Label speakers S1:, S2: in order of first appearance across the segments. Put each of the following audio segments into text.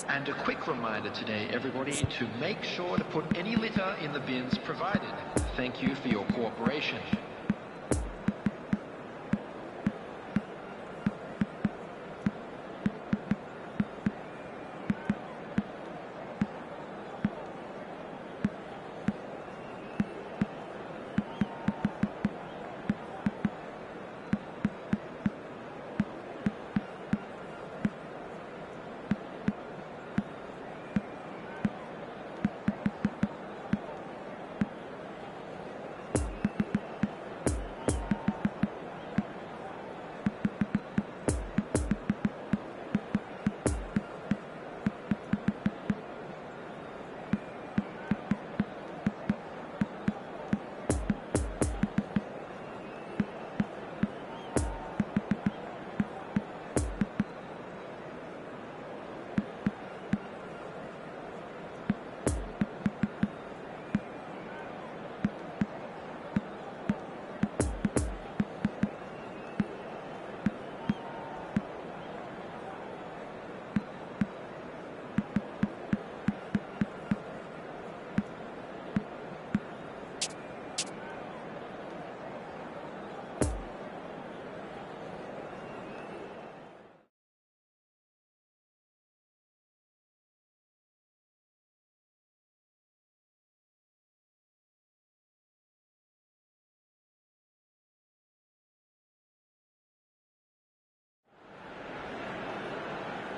S1: And a quick reminder today, everybody, to make sure to put any litter in the bins provided. Thank you for your cooperation.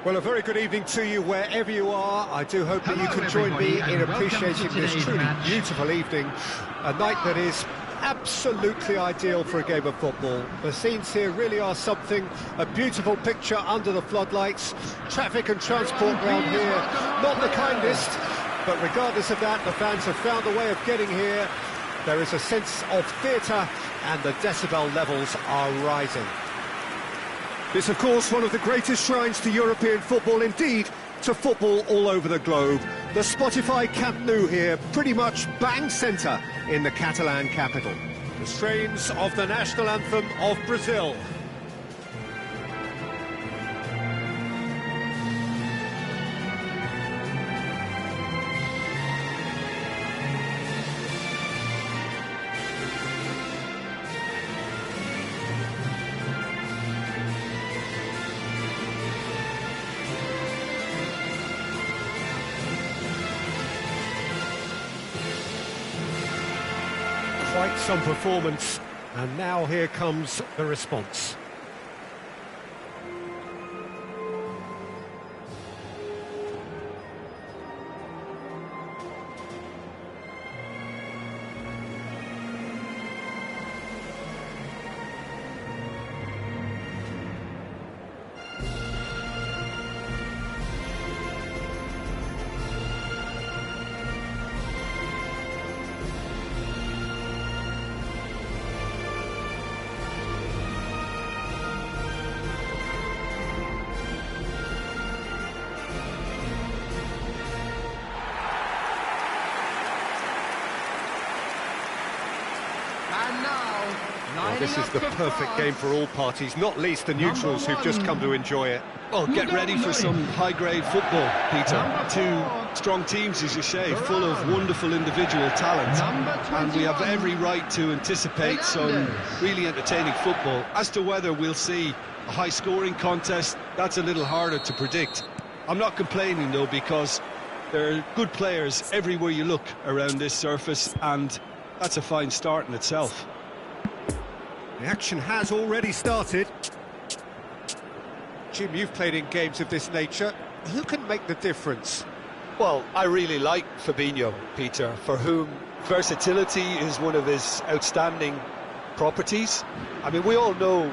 S2: Well, a very good evening to you wherever you are. I do hope that you can join me in appreciating this truly beautiful evening, a night that is absolutely ideal for a game of football. The scenes here really are something, a beautiful picture under the floodlights. Traffic and transport round here, not the kindest, but regardless of that, the fans have found a way of getting here. There is a sense of theatre and the decibel levels are rising. It's, of course, one of the greatest shrines to European football, indeed, to football all over the globe. The Spotify Camp Nou here, pretty much bang centre in the Catalan capital. The strains of the national anthem of Brazil. Quite some performance, and now here comes the response. Well, this is the perfect game for all parties, not least the neutrals who've just come to enjoy it.
S3: Well, get ready for some high-grade football, Peter. Two strong teams, as you say, full of wonderful individual talent. And we have every right to anticipate some really entertaining football. As to whether we'll see a high-scoring contest, that's a little harder to predict. I'm not complaining, though, because there are good players everywhere you look around this surface, and that's a fine start in itself.
S2: The action has already started. Jim, you've played in games of this nature. Who can make the difference?
S4: Well, I really like Fabinho, Peter, for whom versatility is one of his outstanding properties. I mean, we all know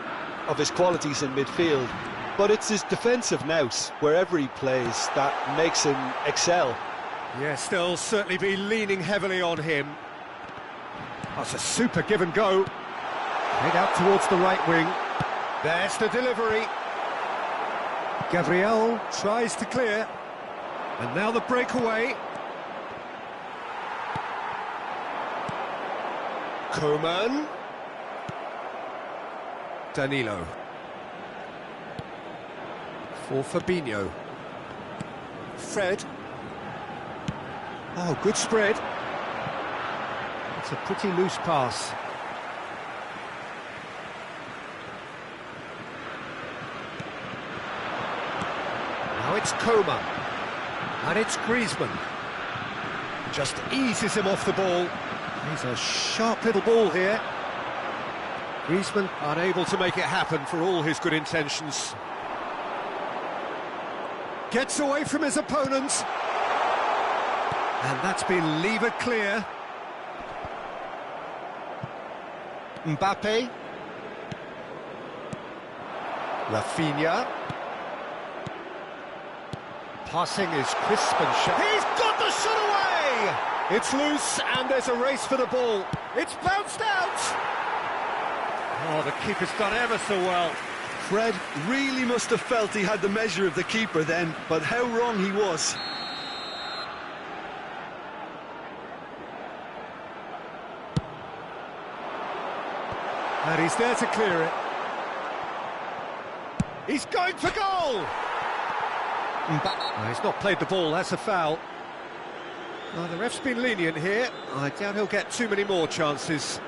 S4: of his qualities in midfield, but it's his defensive nous, wherever he plays, that makes him excel.
S2: Yes, they'll certainly be leaning heavily on him. That's a super give and go. Head out towards the right wing. There's the delivery. Gabriel tries to clear. And now the breakaway. Koeman. Danilo. For Fabinho. Fred. Oh, good spread. It's a pretty loose pass. Now it's Coman. And it's Griezmann. Just eases him off the ball. He's a sharp little ball here. Griezmann unable to make it happen for all his good intentions. Gets away from his opponent. And that's been levered clear. Mbappe. Rafinha. Passing is crisp and sharp. He's got the shot away! It's loose and there's a race for the ball. It's bounced out! Oh, the keeper's done ever so well.
S3: Fred really must have felt he had the measure of the keeper then, but how wrong he was.
S2: And he's there to clear it. He's going for goal! No, he's not played the ball, that's a foul. Well, the ref's been lenient here. I doubt he'll get too many more chances.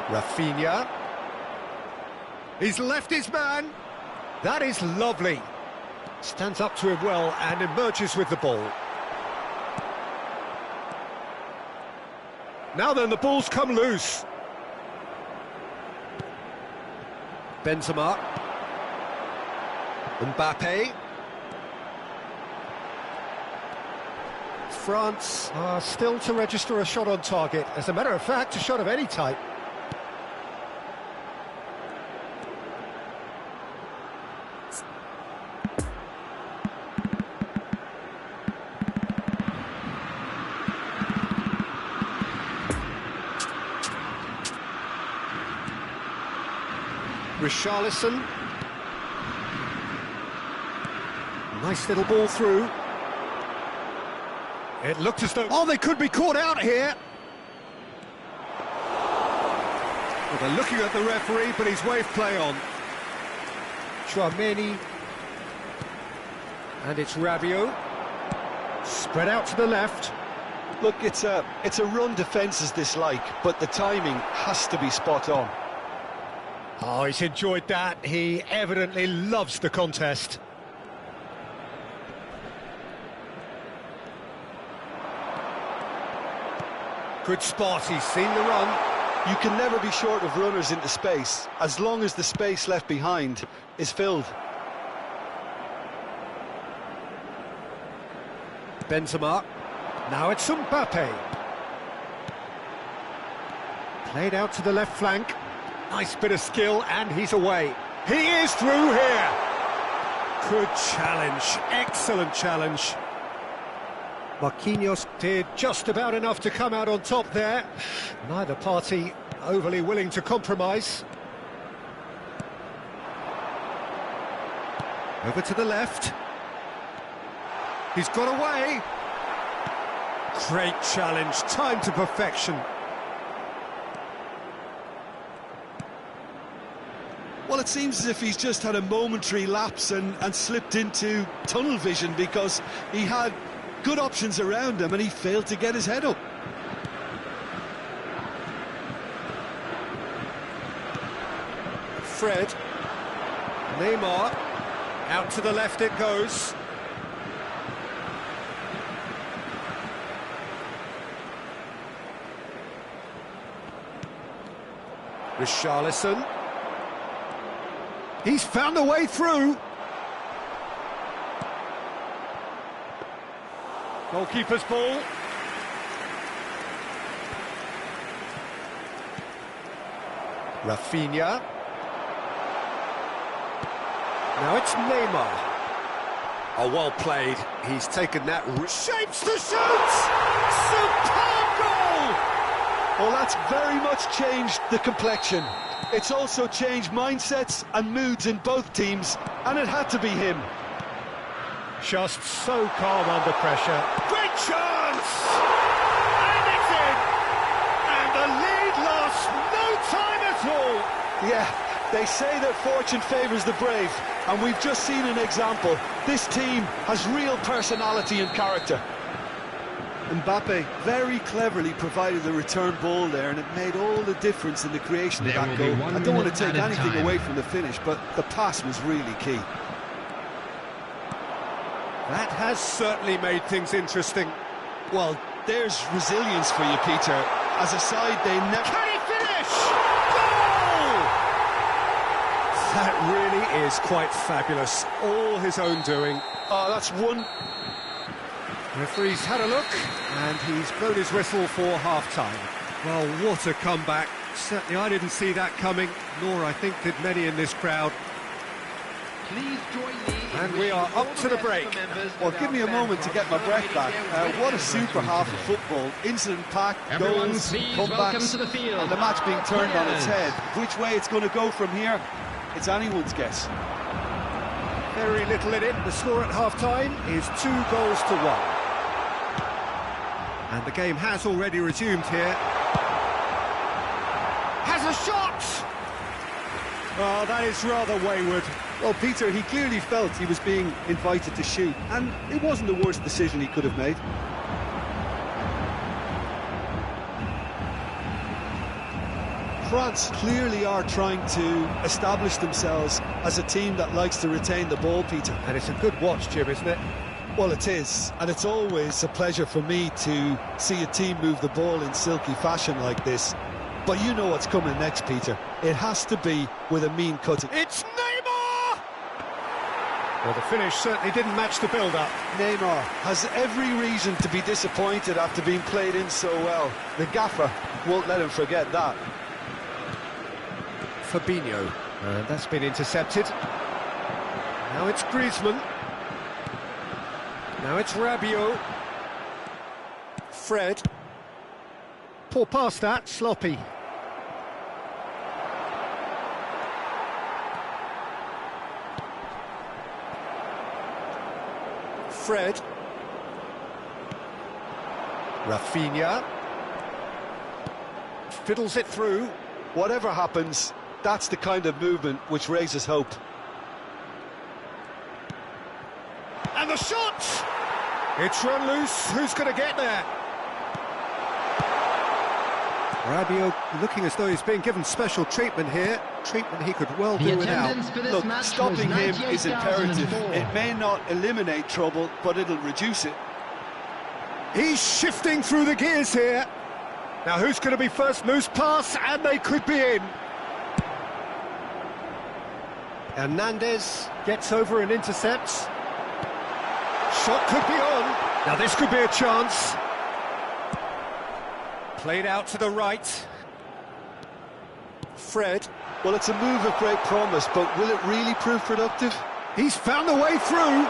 S2: Rafinha. He's left his man. That is lovely. Stands up to him well and emerges with the ball. Now then, the ball's come loose. Benzema. Mbappe. France are still to register a shot on target. As a matter of fact, a shot of any type. Richarlison. Nice little ball through. It looked as though... Oh, they could be caught out here! Well, they're looking at the referee, but he's waved play on. Chouameni. And it's Rabiot. Spread out to the left.
S3: Look, it's a run defence is dislike, but the timing has to be spot on.
S2: Oh, he's enjoyed that. He evidently loves the contest. Good spot, he's seen the run.
S3: You can never be short of runners into space, as long as the space left behind is filled.
S2: Benzema. Now it's Mbappe. Played out to the left flank. Nice bit of skill, and he's away. He is through here. Good challenge, excellent challenge. Marquinhos did just about enough to come out on top there. Neither party overly willing to compromise. Over to the left. He's got away. Great challenge, timed to perfection.
S3: Well, it seems as if he's just had a momentary lapse and slipped into tunnel vision, because he had good options around him and he failed to get his head up.
S2: Fred. Neymar. Out to the left it goes. Richarlison. He's found a way through. Goalkeeper's ball. Rafinha. Now it's Neymar. Oh, well played. He's taken that, shapes the shoot! Superb goal!
S3: Well, that's very much changed the complexion. It's also changed mindsets and moods in both teams, and it had to be him.
S2: Just so calm under pressure. Great chance! And it's in! And the lead lost no time at all!
S3: Yeah, they say that fortune favours the brave, and we've just seen an example. This team has real personality and character. Mbappe very cleverly provided the return ball there, and it made all the difference in the creation of that goal. I don't want to take anything away from the finish, but the pass was really key.
S2: That has certainly made things interesting.
S3: Well, there's resilience for you, Peter. As a side, they never...
S2: Can he finish? Goal! That really is quite fabulous. All his own doing.
S3: Oh, that's one...
S2: The referee's had a look, and he's blown his whistle for half-time. Well, what a comeback. Certainly I didn't see that coming, nor I think did many in this crowd.
S1: Please join me.
S2: And we are up to the break.
S3: Well, give me a moment to get my breath back. What a super half of football. Incident-packed, goals, comebacks, and the match being turned on its head. Which way it's going to go from here, it's anyone's guess.
S2: Very little in it. The score at half-time is 2-1. And the game has already resumed here. Has a shot! Oh, that is rather wayward.
S3: Well, Peter, he clearly felt he was being invited to shoot, and it wasn't the worst decision he could have made. France clearly are trying to establish themselves as a team that likes to retain the ball, Peter.
S2: And it's a good watch, Jim, isn't it?
S3: Well, it is, and it's always a pleasure for me to see a team move the ball in silky fashion like this. But you know what's coming next, Peter. It has to be with a mean cutting.
S2: It's Neymar! Well, the finish certainly didn't match the build-up.
S3: Neymar has every reason to be disappointed after being played in so well. The gaffer won't let him forget that.
S2: Fabinho, that's been intercepted. Now it's Griezmann. Now it's Rabiot. Fred. Poor pass that, sloppy. Fred. Rafinha. Fiddles it through.
S3: Whatever happens, that's the kind of movement which raises hope.
S2: And the shot! It's run loose. Who's going to get there? Rabiot looking as though he's being given special treatment here. Treatment he could well do without.
S3: Look, stopping him is imperative. It may not eliminate trouble, but it'll reduce it.
S2: He's shifting through the gears here. Now who's going to be first? Loose pass, and they could be in. Hernandez gets over and intercepts. Shot could be on. Now this could be a chance. Played out to the right. Fred.
S3: Well, it's a move of great promise, but will it really prove productive?
S2: He's found the way through.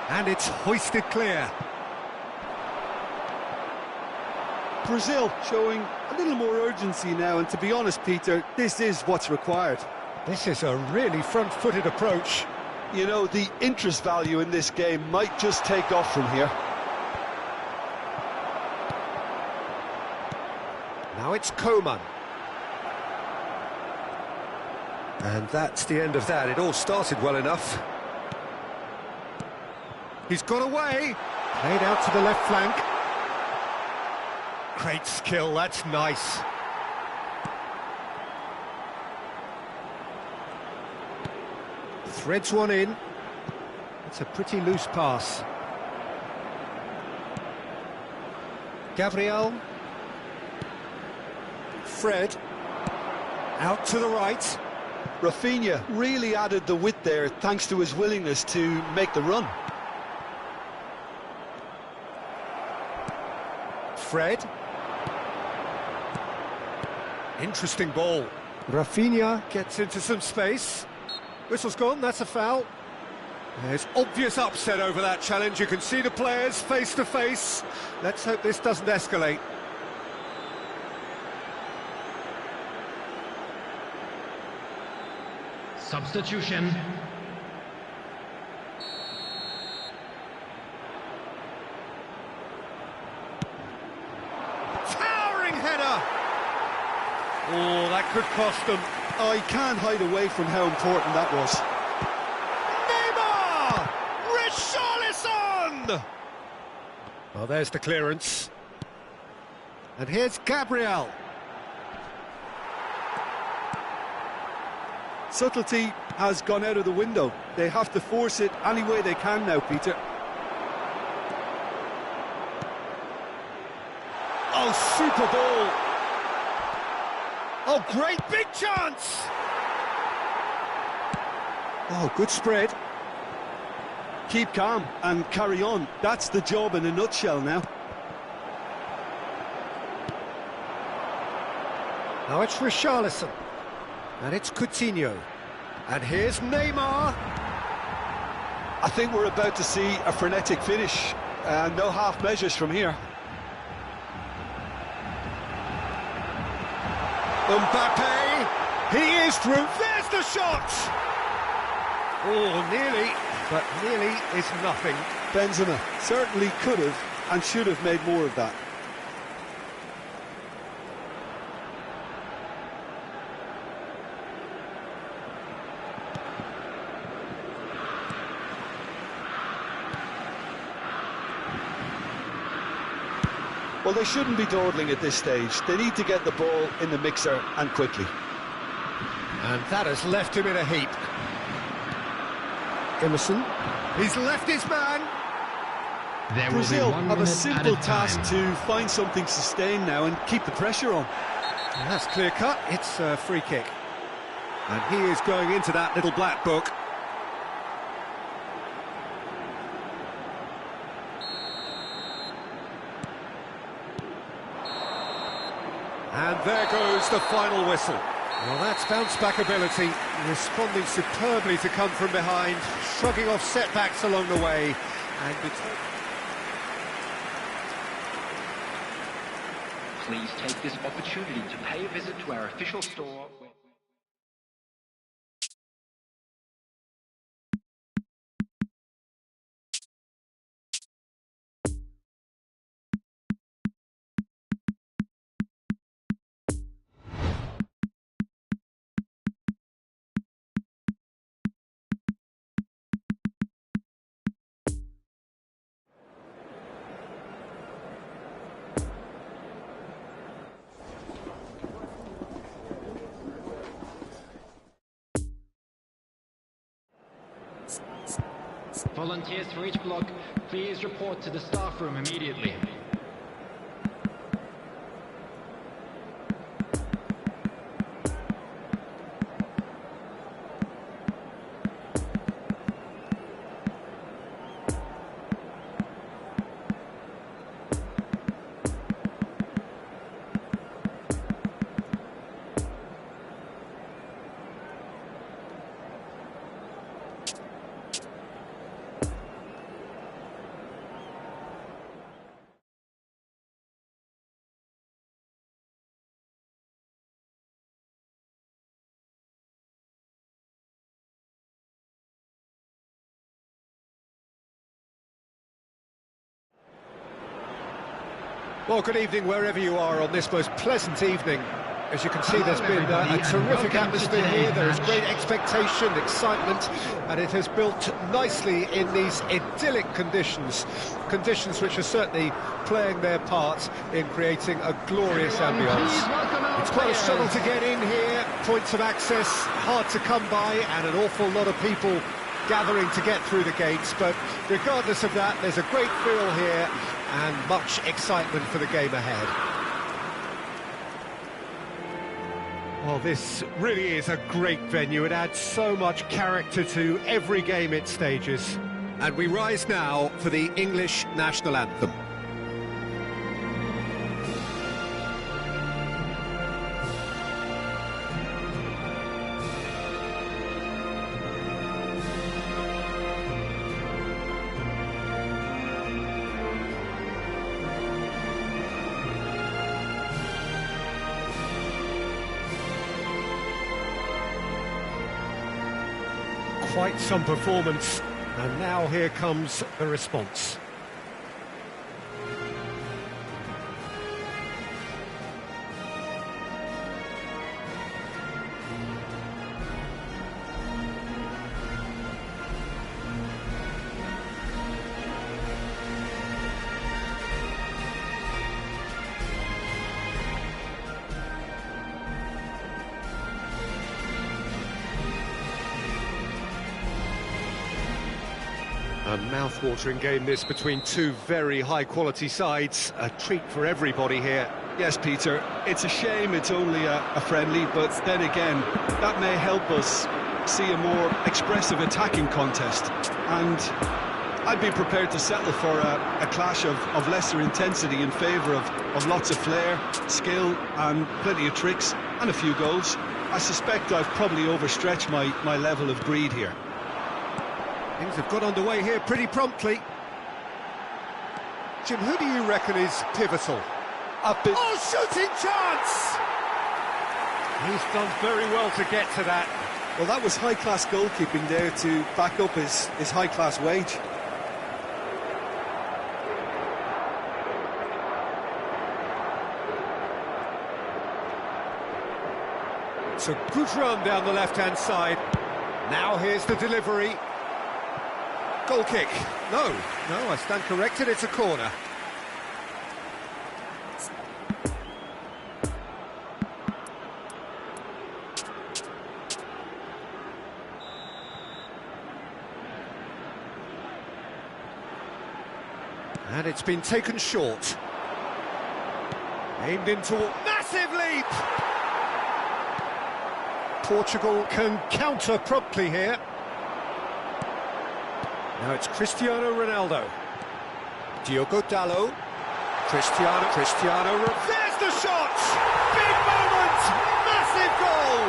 S2: And it's hoisted clear.
S3: Brazil showing a little more urgency now, and to be honest, Peter, this is what's required.
S2: This is a really front-footed approach.
S3: You know, the interest value in this game might just take off from here.
S2: Now it's Coman. And that's the end of that. It all started well enough. He's got away. Played out to the left flank. Great skill, that's nice. Threads one in. It's a pretty loose pass. Gabriel. Fred. Out to the right.
S3: Rafinha really added the width there thanks to his willingness to make the run.
S2: Fred. Interesting ball. Rafinha gets into some space. Whistle's gone, that's a foul. There's obvious upset over that challenge. You can see the players face to face. Let's hope this doesn't escalate.
S5: Substitution.
S2: Towering header! Oh, that could cost them.
S3: Oh, he can't hide away from how important that was.
S2: Richarlison! Well, there's the clearance. And here's Gabriel.
S3: Subtlety has gone out of the window. They have to force it any way they can now, Peter.
S2: Oh, super ball! Oh, great big chance! Oh, good spread.
S3: Keep calm and carry on. That's the job in a nutshell now.
S2: Now it's Richarlison. And it's Coutinho. And here's Neymar.
S3: I think we're about to see a frenetic finish. No half measures from here.
S2: Mbappe, he is through, there's the shot! Oh, nearly, but nearly is nothing.
S3: Benzema certainly could have and should have made more of that. Well, they shouldn't be dawdling at this stage. They need to get the ball in the mixer and quickly.
S2: And that has left him in a heap. Emerson, he's left his man.
S3: Brazil have a simple task to find something sustained now and keep the pressure on.
S2: And that's clear cut, it's a free kick. And he is going into that little black book. And there goes the final whistle. Well, that's bounce-back ability, responding superbly to come from behind, shrugging off setbacks along the way, and
S1: Please take this opportunity to pay a visit to our official store.
S5: Volunteers for each block, please report to the staff room immediately.
S2: Well, good evening wherever you are on this most pleasant evening. As you can see, there's been a terrific atmosphere here. There is great expectation, excitement, and it has built nicely in these idyllic conditions. Conditions which are certainly playing their part in creating a glorious ambience. It's quite a struggle to get in here, points of access hard to come by, and an awful lot of people gathering to get through the gates, but regardless of that, there's a great feel here and much excitement for the game ahead. Well, this really is a great venue. It adds so much character to every game it stages. And we rise now for the English national anthem. Quite some performance, and now here comes the response. A mouth-watering game this between two very high-quality sides. A treat for everybody here.
S3: Yes, Peter, it's a shame it's only a friendly, but then again, that may help us see a more expressive attacking contest. And I'd be prepared to settle for a clash of lesser intensity in favour of lots of flair, skill, and plenty of tricks, and a few goals. I suspect I've probably overstretched my level of greed here.
S2: Things have got underway here pretty promptly. Jim, who do you reckon is pivotal? Oh, shooting chance! He's done very well to get to that.
S3: Well, that was high-class goalkeeping there to back up his high-class wage.
S2: It's a good run down the left-hand side. Now here's the delivery. Goal kick. No, I stand corrected, it's a corner. And it's been taken short. Aimed into a massive leap! Portugal can counter promptly here. Now it's Cristiano Ronaldo. Diogo Dalot. Cristiano. There's the shot! Big moment! Massive goal!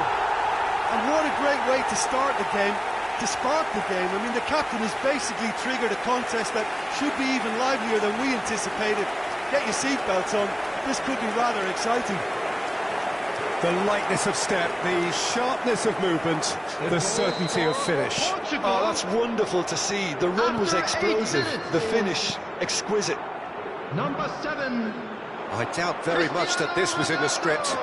S3: And what a great way to start the game, to spark the game. I mean, the captain has basically triggered a contest that should be even livelier than we anticipated. Get your seatbelts on. This could be rather exciting.
S2: The lightness of step, the sharpness of movement, the certainty of finish.
S4: Oh, that's wonderful to see. The run was explosive, the finish exquisite.
S5: Number 7.
S2: I doubt very much that this was in the script.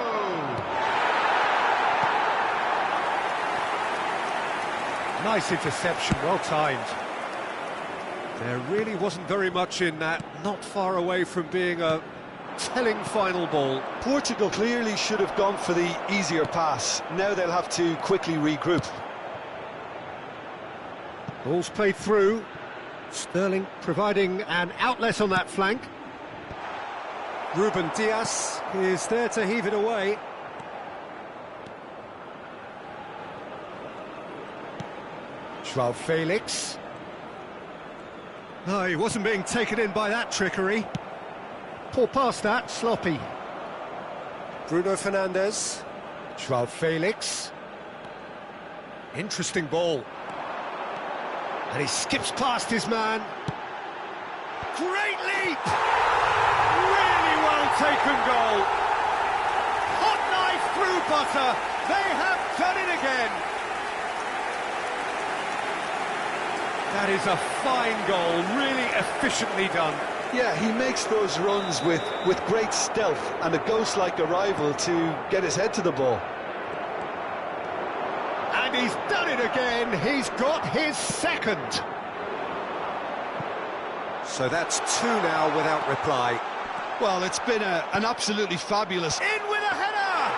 S2: Nice interception, well timed. There really wasn't very much in that, not far away from being a telling final ball.
S4: Portugal clearly should have gone for the easier pass. Now they'll have to quickly regroup.
S2: Ball's played through. Sterling providing an outlet on that flank. Ruben Dias is there to heave it away. João Felix. No, he wasn't being taken in by that trickery. Poor pass that, sloppy. Bruno Fernandes. João Felix. Interesting ball. And he skips past his man. Great leap! Really well taken goal. Hot knife through butter. They have done it again. That is a fine goal, really efficiently done.
S4: Yeah, he makes those runs with great stealth and a ghost-like arrival to get his head to the ball.
S2: And he's done it again. He's got his second. So that's 2 now without reply.
S3: Well, it's been an absolutely fabulous...
S2: In with a header!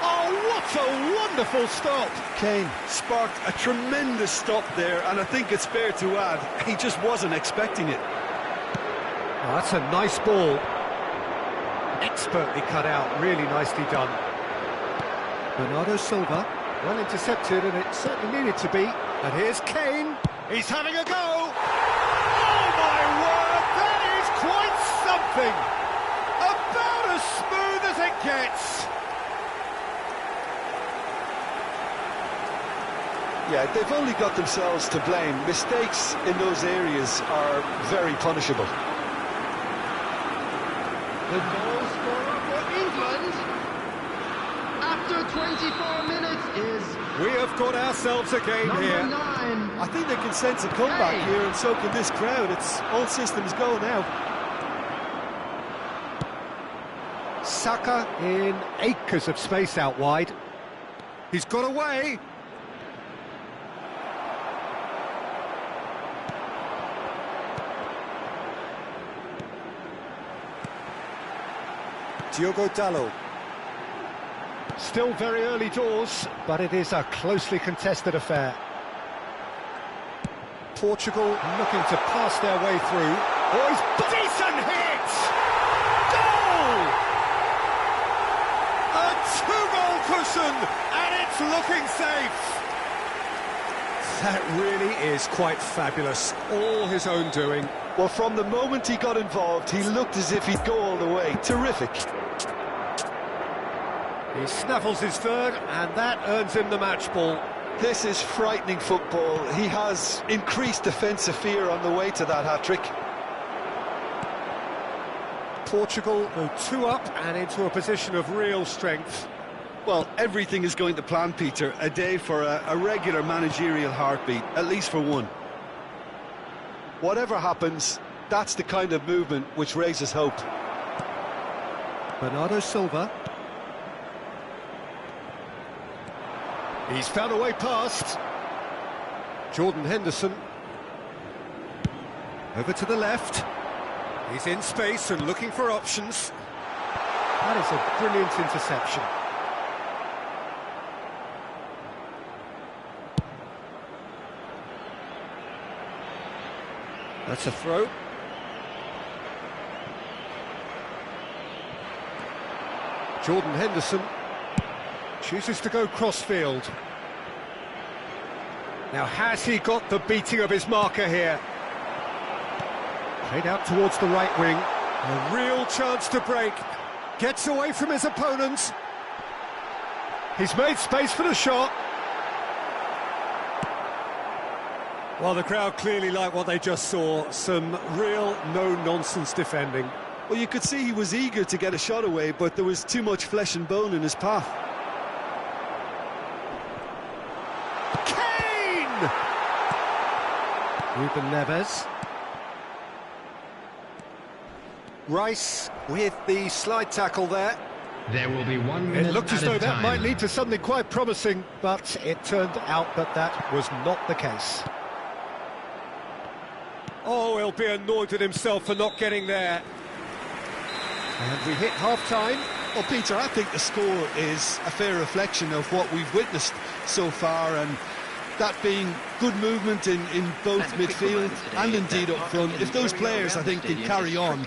S2: Oh, what a wonderful stop!
S3: Kane sparked a tremendous stop there, and I think it's fair to add, he just wasn't expecting it.
S2: Oh, that's a nice ball. Expertly cut out, really nicely done. Bernardo Silva, well intercepted, and it certainly needed to be. And here's Kane. He's having a go! Oh, my word! That is quite something! About as smooth as it gets!
S4: Yeah, they've only got themselves to blame. Mistakes in those areas are very punishable.
S5: The goal scorer for England, after 24 minutes is...
S2: We have got ourselves a game here.
S5: Number 9.
S3: I think they can sense a comeback here, and so can this crowd. It's all systems go now.
S2: Saka in acres of space out wide. He's got away. Diogo Dalot. Still very early doors, but it is a closely contested affair. Portugal looking to pass their way through. Oh, he's decent hit! Goal! A two-goal cushion, and it's looking safe. That really is quite fabulous. All his own doing.
S3: Well, from the moment he got involved, he looked as if he'd go all the way. Terrific.
S2: He snaffles his third, and that earns him the match ball.
S3: This is frightening football. He has increased defensive fear on the way to that hat-trick.
S2: Portugal go 2 up and into a position of real strength.
S3: Well, everything is going to plan, Peter. A day for a regular managerial heartbeat, at least for one. Whatever happens, that's the kind of movement which raises hope.
S2: Bernardo Silva. He's found a way past. Jordan Henderson. Over to the left. He's in space and looking for options. That is a brilliant interception. That's a throw. Jordan Henderson chooses to go cross-field. Now, has he got the beating of his marker here? Played out towards the right wing. A real chance to break. Gets away from his opponents. He's made space for the shot. Well, the crowd clearly like what they just saw. Some real no-nonsense defending.
S3: Well, you could see he was eager to get a shot away, but there was too much flesh and bone in his path.
S2: Kane! Ruben Neves. Rice with the slide tackle there.
S5: There will be 1 minute.
S2: It looked as though that might lead to something quite promising, but it turned out that that was not the case. Oh, he'll be annoyed with himself for not getting there. And we hit half-time.
S3: Well, Peter, I think the score is a fair reflection of what we've witnessed so far, and that being good movement in both midfield and indeed up front. If those players, I think, can carry on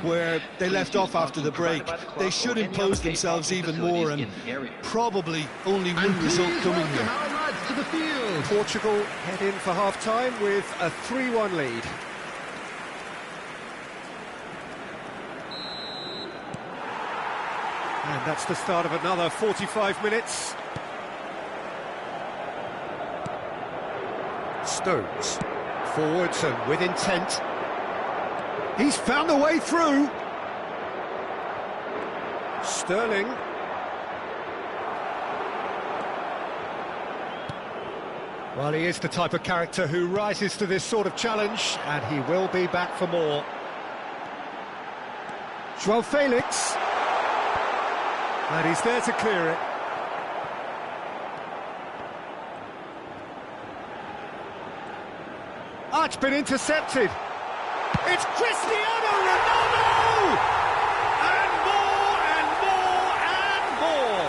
S3: where they left off after the break, they should impose themselves even more, and probably only one result coming here.
S5: To the field.
S2: Portugal head in for half-time with a 3-1 lead. And that's the start of another 45 minutes. Stones, forwards and with intent. He's found a way through. Sterling. Well, he is the type of character who rises to this sort of challenge, and he will be back for more. Joao Felix. And he's there to clear it. Ah, it's been intercepted. It's Cristiano Ronaldo! And more, and more, and more.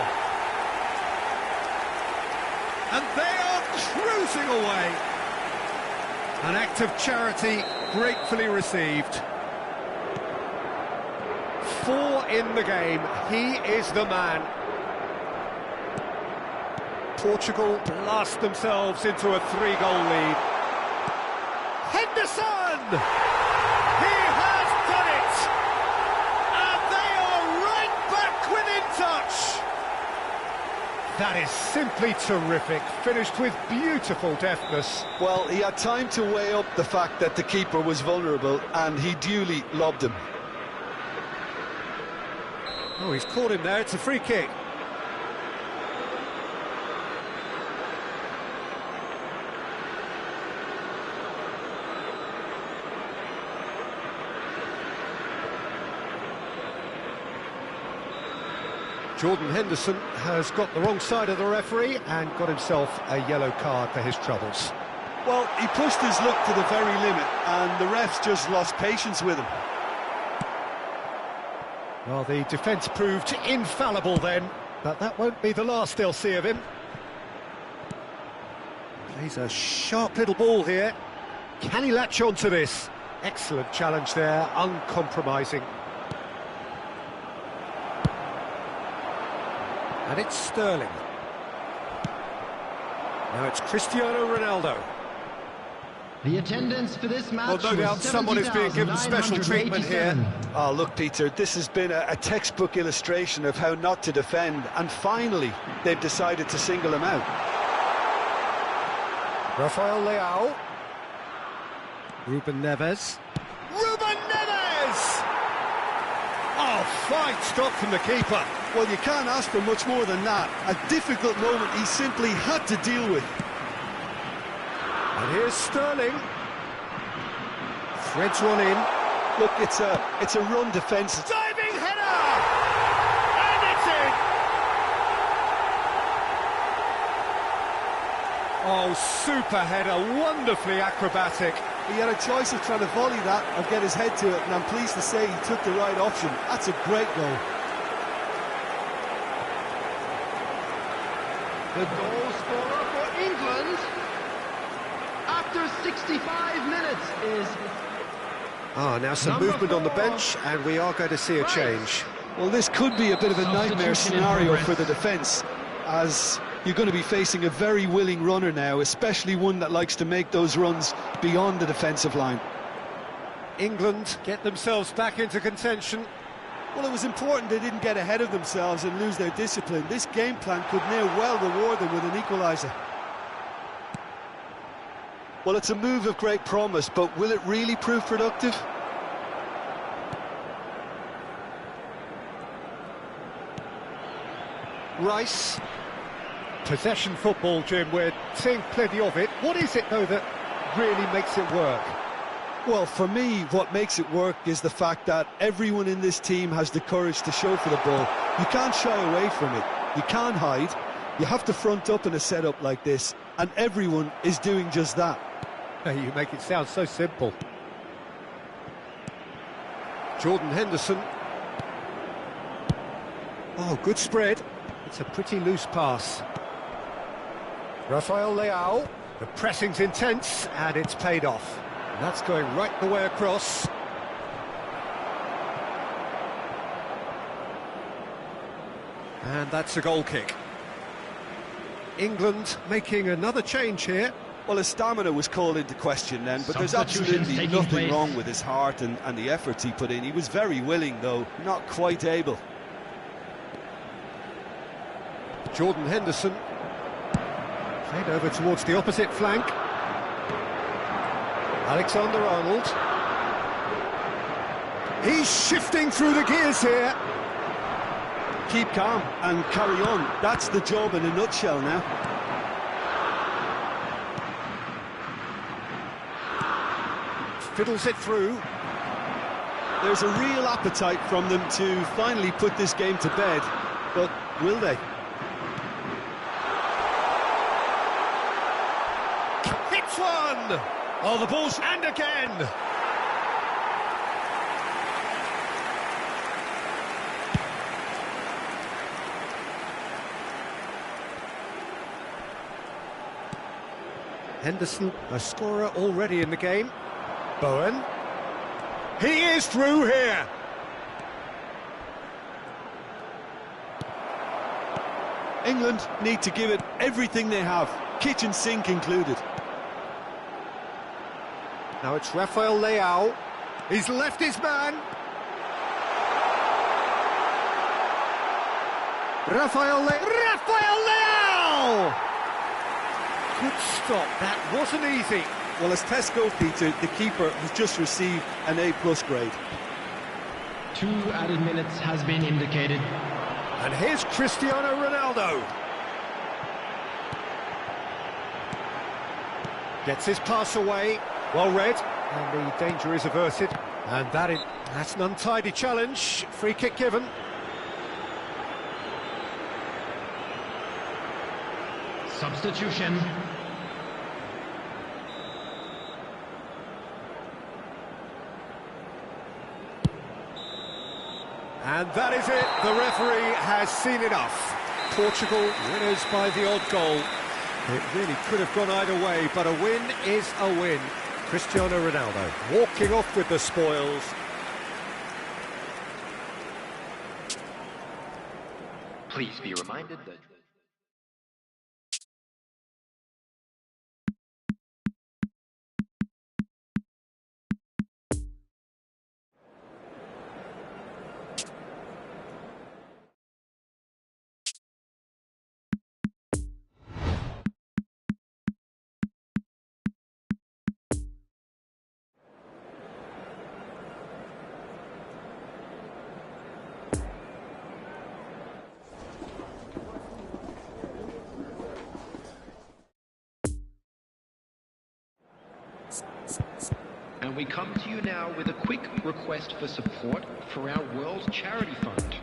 S2: And they are cruising away. An act of charity gratefully received. 4 in the game. He is the man. Portugal blast themselves into a 3-goal lead. Henderson! He has done it! And they are right back within touch! That is simply terrific, finished with beautiful deftness.
S3: Well, he had time to weigh up the fact that the keeper was vulnerable, and he duly lobbed him.
S2: Oh, he's caught him there, it's a free kick. Jordan Henderson has got the wrong side of the referee and got himself a yellow card for his troubles.
S3: Well, he pushed his luck to the very limit, and the refs just lost patience with him.
S2: Well, the defence proved infallible then, but that won't be the last they'll see of him. Plays a sharp little ball here. Can he latch on to this? Excellent challenge there, uncompromising. And it's Sterling. Now it's Cristiano Ronaldo.
S5: The attendance for this match.
S2: Well, no doubt someone is being given special treatment here.
S4: Oh, look, Peter, this has been a textbook illustration of how not to defend, and finally they've decided to single him out.
S2: Rafael Leao. Ruben Neves. Ruben Neves! Oh, fine stop from the keeper.
S3: Well, you can't ask for much more than that. A difficult moment he simply had to deal with.
S2: And here's Sterling. Threads one in.
S4: Look, it's a run defence.
S2: Diving header! And it's in! Oh, super header, wonderfully acrobatic.
S3: He had a choice of trying to volley that or get his head to it, and I'm pleased to say he took the right option. That's a great goal.
S5: The goal scorer for England after 65 minutes is...
S2: Now some movement on the bench, and we are going to see a change.
S3: Well, this could be a bit of a nightmare scenario for the defence, as you're going to be facing a very willing runner now, especially one that likes to make those runs beyond the defensive line.
S2: England get themselves back into contention.
S3: Well, it was important they didn't get ahead of themselves and lose their discipline. This game plan could near well reward them with an equaliser.
S4: Well, it's a move of great promise, but will it really prove productive?
S2: Rice. Possession football, Jim, we're seeing plenty of it. What is it, though, that really makes it work?
S3: Well, for me, what makes it work is the fact that everyone in this team has the courage to show for the ball. You can't shy away from it. You can't hide. You have to front up in a setup like this, and everyone is doing just that.
S2: You make it sound so simple. Jordan Henderson. Oh, good spread. It's a pretty loose pass. Rafael Leao. The pressing's intense, and it's paid off. And that's going right the way across. And that's a goal kick. England making another change here.
S3: Well, his stamina was called into question then, but there's absolutely nothing wrong with his heart and the efforts he put in. He was very willing, though, not quite able.
S2: Jordan Henderson. Played over towards the opposite flank. Alexander-Arnold. He's shifting through the gears here.
S3: Keep calm and carry on. That's the job in a nutshell now.
S2: Fiddles it through.
S3: There's a real appetite from them to finally put this game to bed, but will they?
S2: Hits one! Oh, the ball's... And again! Henderson, a scorer already in the game. Bowen. He is through here!
S3: England need to give it everything they have, kitchen sink included.
S2: Now it's Rafael Leao. He's left his man. Rafael Leao! Good stop, that wasn't easy.
S3: Well, as tests go, Peter, the keeper has just received an A+ grade.
S5: 2 added minutes has been indicated.
S2: And here's Cristiano Ronaldo. Gets his pass away. Well read, and the danger is averted. And that's an untidy challenge. Free kick given.
S5: Substitution.
S2: And that is it. The referee has seen enough. Portugal winners by the odd goal. It really could have gone either way, but a win is a win. Cristiano Ronaldo walking off with the spoils.
S1: Please be reminded that... And we come to you now with a quick request for support for our World Charity Fund.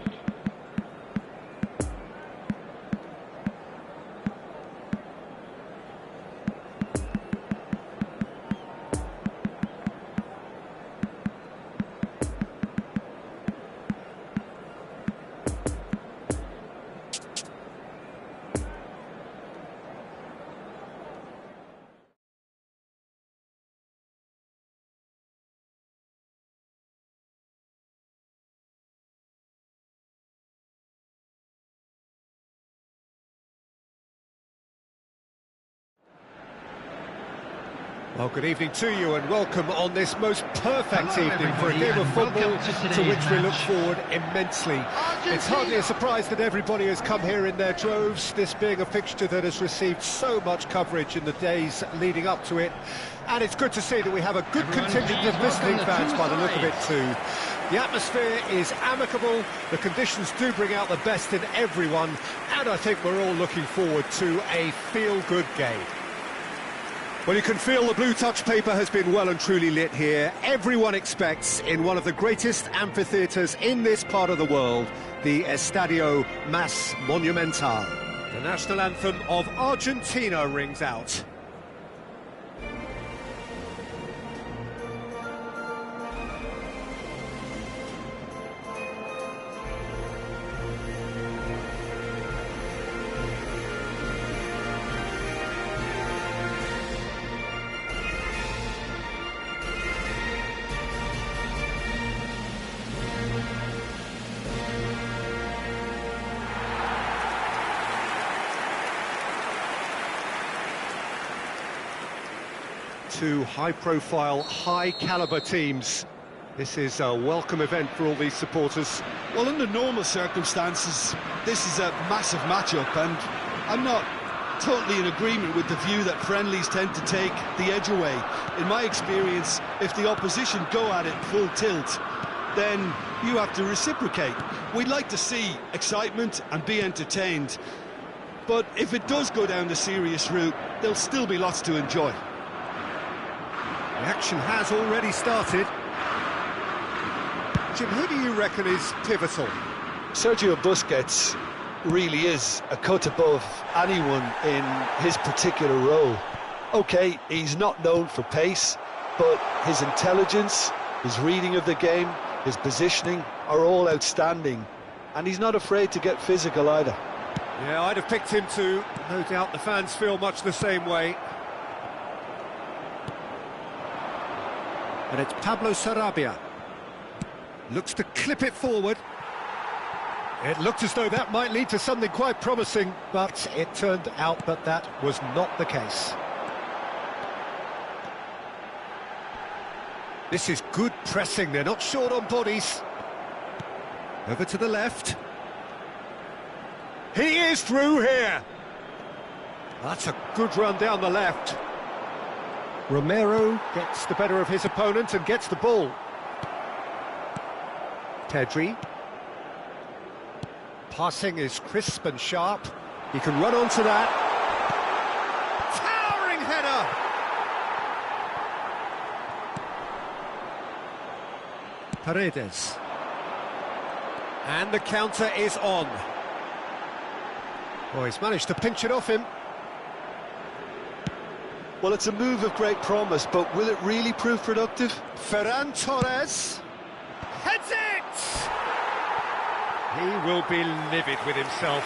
S2: Well, good evening to you and welcome on this most perfect evening for a game of football to which we look forward immensely. It's hardly a surprise that everybody has come here in their droves, this being a fixture that has received so much coverage in the days leading up to it. And it's good to see that we have a good contingent of visiting fans by the look of it too. The atmosphere is amicable, the conditions do bring out the best in everyone, and I think we're all looking forward to a feel-good game. Well, you can feel the blue touch paper has been well and truly lit here. Everyone expects, in one of the greatest amphitheatres in this part of the world, the Estadio Más Monumental. The national anthem of Argentina rings out. Two high-profile, high-caliber teams. This is a welcome event for all these supporters.
S3: Well, under normal circumstances, this is a massive matchup, and I'm not totally in agreement with the view that friendlies tend to take the edge away. In my experience, if the opposition go at it full tilt, then you have to reciprocate. We'd like to see excitement and be entertained, but if it does go down the serious route, there'll still be lots to enjoy.
S2: The action has already started. Jim, who do you reckon is pivotal?
S4: Sergio Busquets really is a cut above anyone in his particular role. OK, he's not known for pace, but his intelligence, his reading of the game, his positioning are all outstanding. And he's not afraid to get physical either.
S2: Yeah, I'd have picked him too. No doubt the fans feel much the same way. And it's Pablo Sarabia. Looks to clip it forward. It looked as though that might lead to something quite promising, but it turned out that that was not the case. This is good pressing, they're not short on bodies. Over to the left. He is through here. That's a good run down the left. Romero gets the better of his opponent and gets the ball. Pedri. Passing is crisp and sharp. He can run onto that. Towering header! Paredes. And the counter is on. Oh, he's managed to pinch it off him.
S3: Well, it's a move of great promise, but will it really prove productive?
S2: Ferran Torres heads it! He will be livid with himself.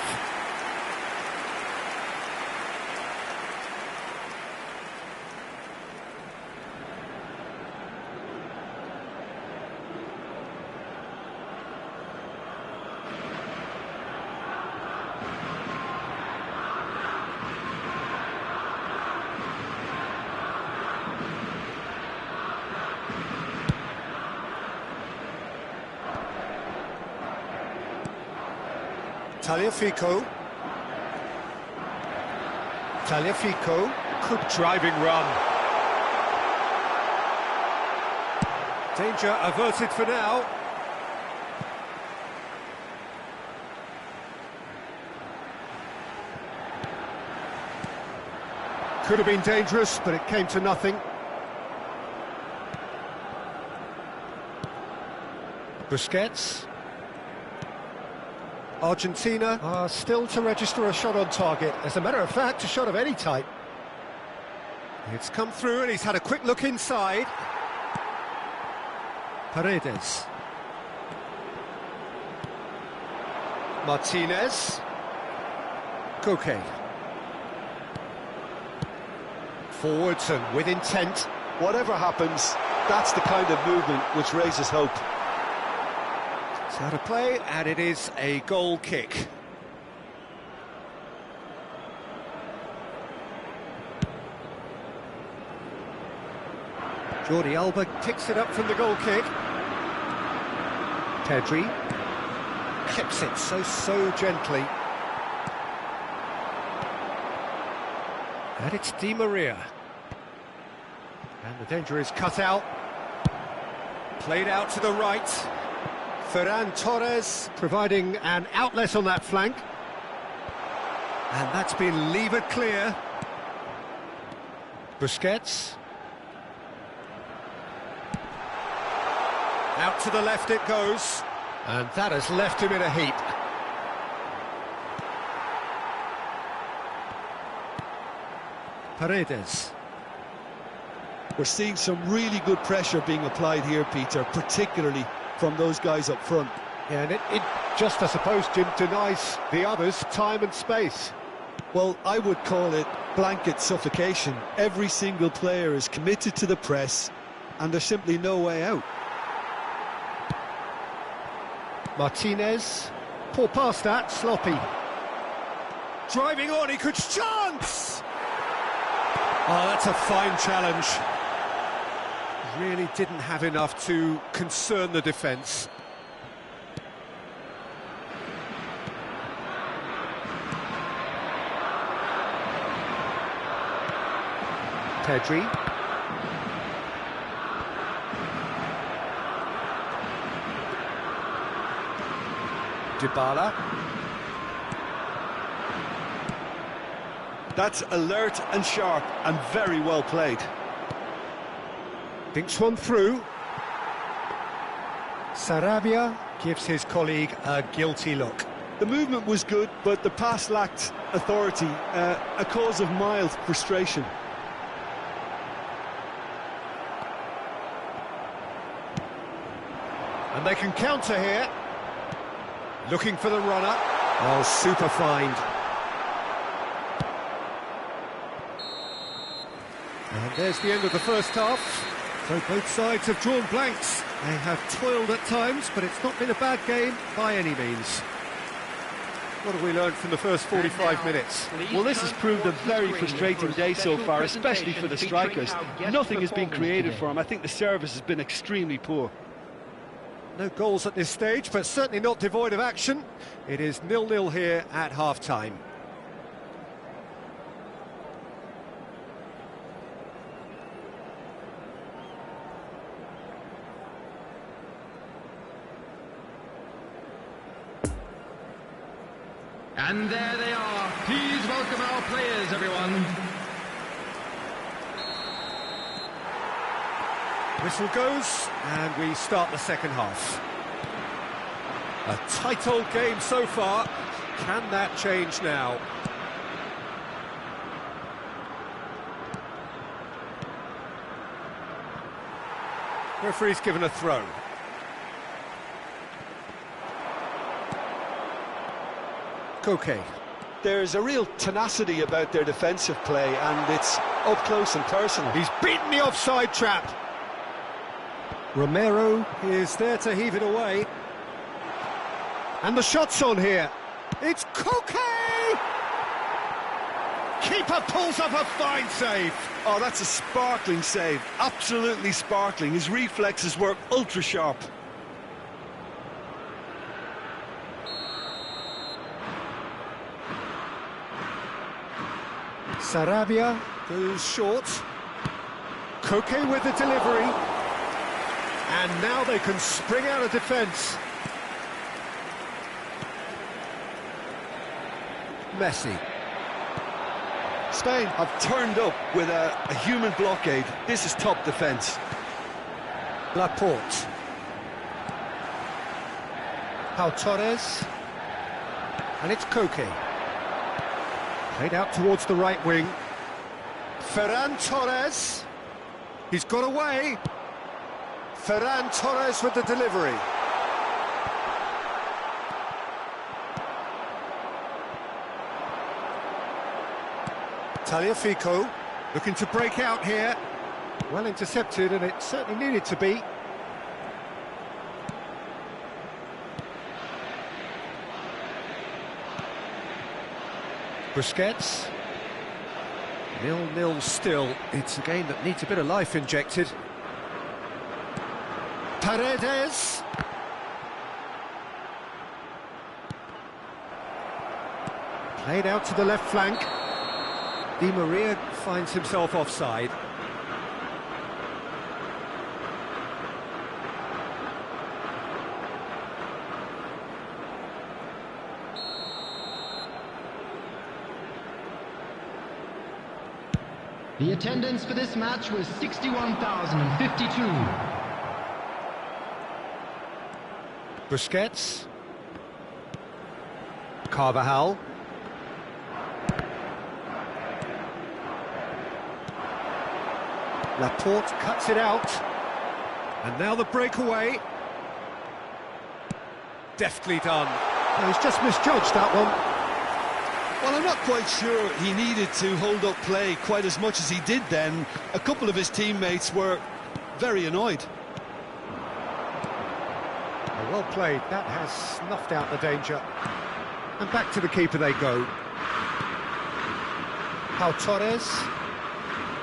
S2: Tagliafico, good driving run. Danger averted for now. Could have been dangerous, but it came to nothing. Busquets. Argentina are still to register a shot on target. As a matter of fact, a shot of any type. It's come through and he's had a quick look inside. Paredes. Martinez. Koke. Forwards and with intent.
S3: Whatever happens, that's the kind of movement which raises hope.
S2: It's out of play, and it is a goal kick. Jordi Alba picks it up from the goal kick. Pedri clips it so gently. And it's Di Maria. And the danger is cut out. Played out to the right. Ferran Torres providing an outlet on that flank. And that's been levered clear. Busquets. Out to the left it goes. And that has left him in a heap. Paredes.
S3: We're seeing some really good pressure being applied here, Peter, particularly from those guys up front.
S2: Yeah, and it just, I suppose, Jim, denies the others time and space.
S3: Well, I would call it blanket suffocation. Every single player is committed to the press, and there's simply no way out.
S2: Martinez, poor past that, sloppy. Driving on, he could chance! Oh, that's a fine challenge. Really didn't have enough to concern the defence. Pedri. Dybala.
S3: That's alert and sharp and very well played.
S2: Thinks one through. Sarabia gives his colleague a guilty look.
S3: The movement was good, but the pass lacked authority, a cause of mild frustration.
S2: And they can counter here. Looking for the runner. Oh, super find. And there's the end of the first half. So both sides have drawn blanks. They have toiled at times, but it's not been a bad game by any means. What have we learned from the first 45 minutes?
S6: Well, this has proved a very frustrating day so far, especially for the strikers. Nothing has been created for them. I think the service has been extremely poor.
S2: No goals at this stage, but certainly not devoid of action. It is 0-0 here at half-time.
S5: And there they are. Please welcome our players, everyone.
S2: Whistle goes, and we start the second half. A tight old game so far. Can that change now? Referee's given a throw. Koke.
S3: There's a real tenacity about their defensive play, and it's up close and personal.
S2: He's beaten the offside trap. Romero is there to heave it away. And the shot's on here. It's Koke! Keeper pulls up a fine save.
S3: Oh, that's a sparkling save. Absolutely sparkling. His reflexes were ultra sharp.
S2: Sarabia goes short. Koke with the delivery. And now they can spring out of defence. Messi.
S3: Spain have turned up with a human blockade. This is top defence.
S2: Laporte. Pau Torres. And it's Koke. Played out towards the right wing. Ferran Torres. He's got away. Ferran Torres with the delivery. Tagliafico looking to break out here. Well intercepted, and it certainly needed to be. Busquets. 0-0 still. It's a game that needs a bit of life injected. Paredes. Played out to the left flank. Di Maria finds himself offside.
S5: The attendance for this match was 61,052.
S2: Busquets. Carvajal. Laporte cuts it out. And now the breakaway. Deftly done. No, he's just misjudged that one.
S3: Well, I'm not quite sure he needed to hold up play quite as much as he did then. A couple of his teammates were very annoyed.
S2: Well played. That has snuffed out the danger. And back to the keeper they go. Pau Torres.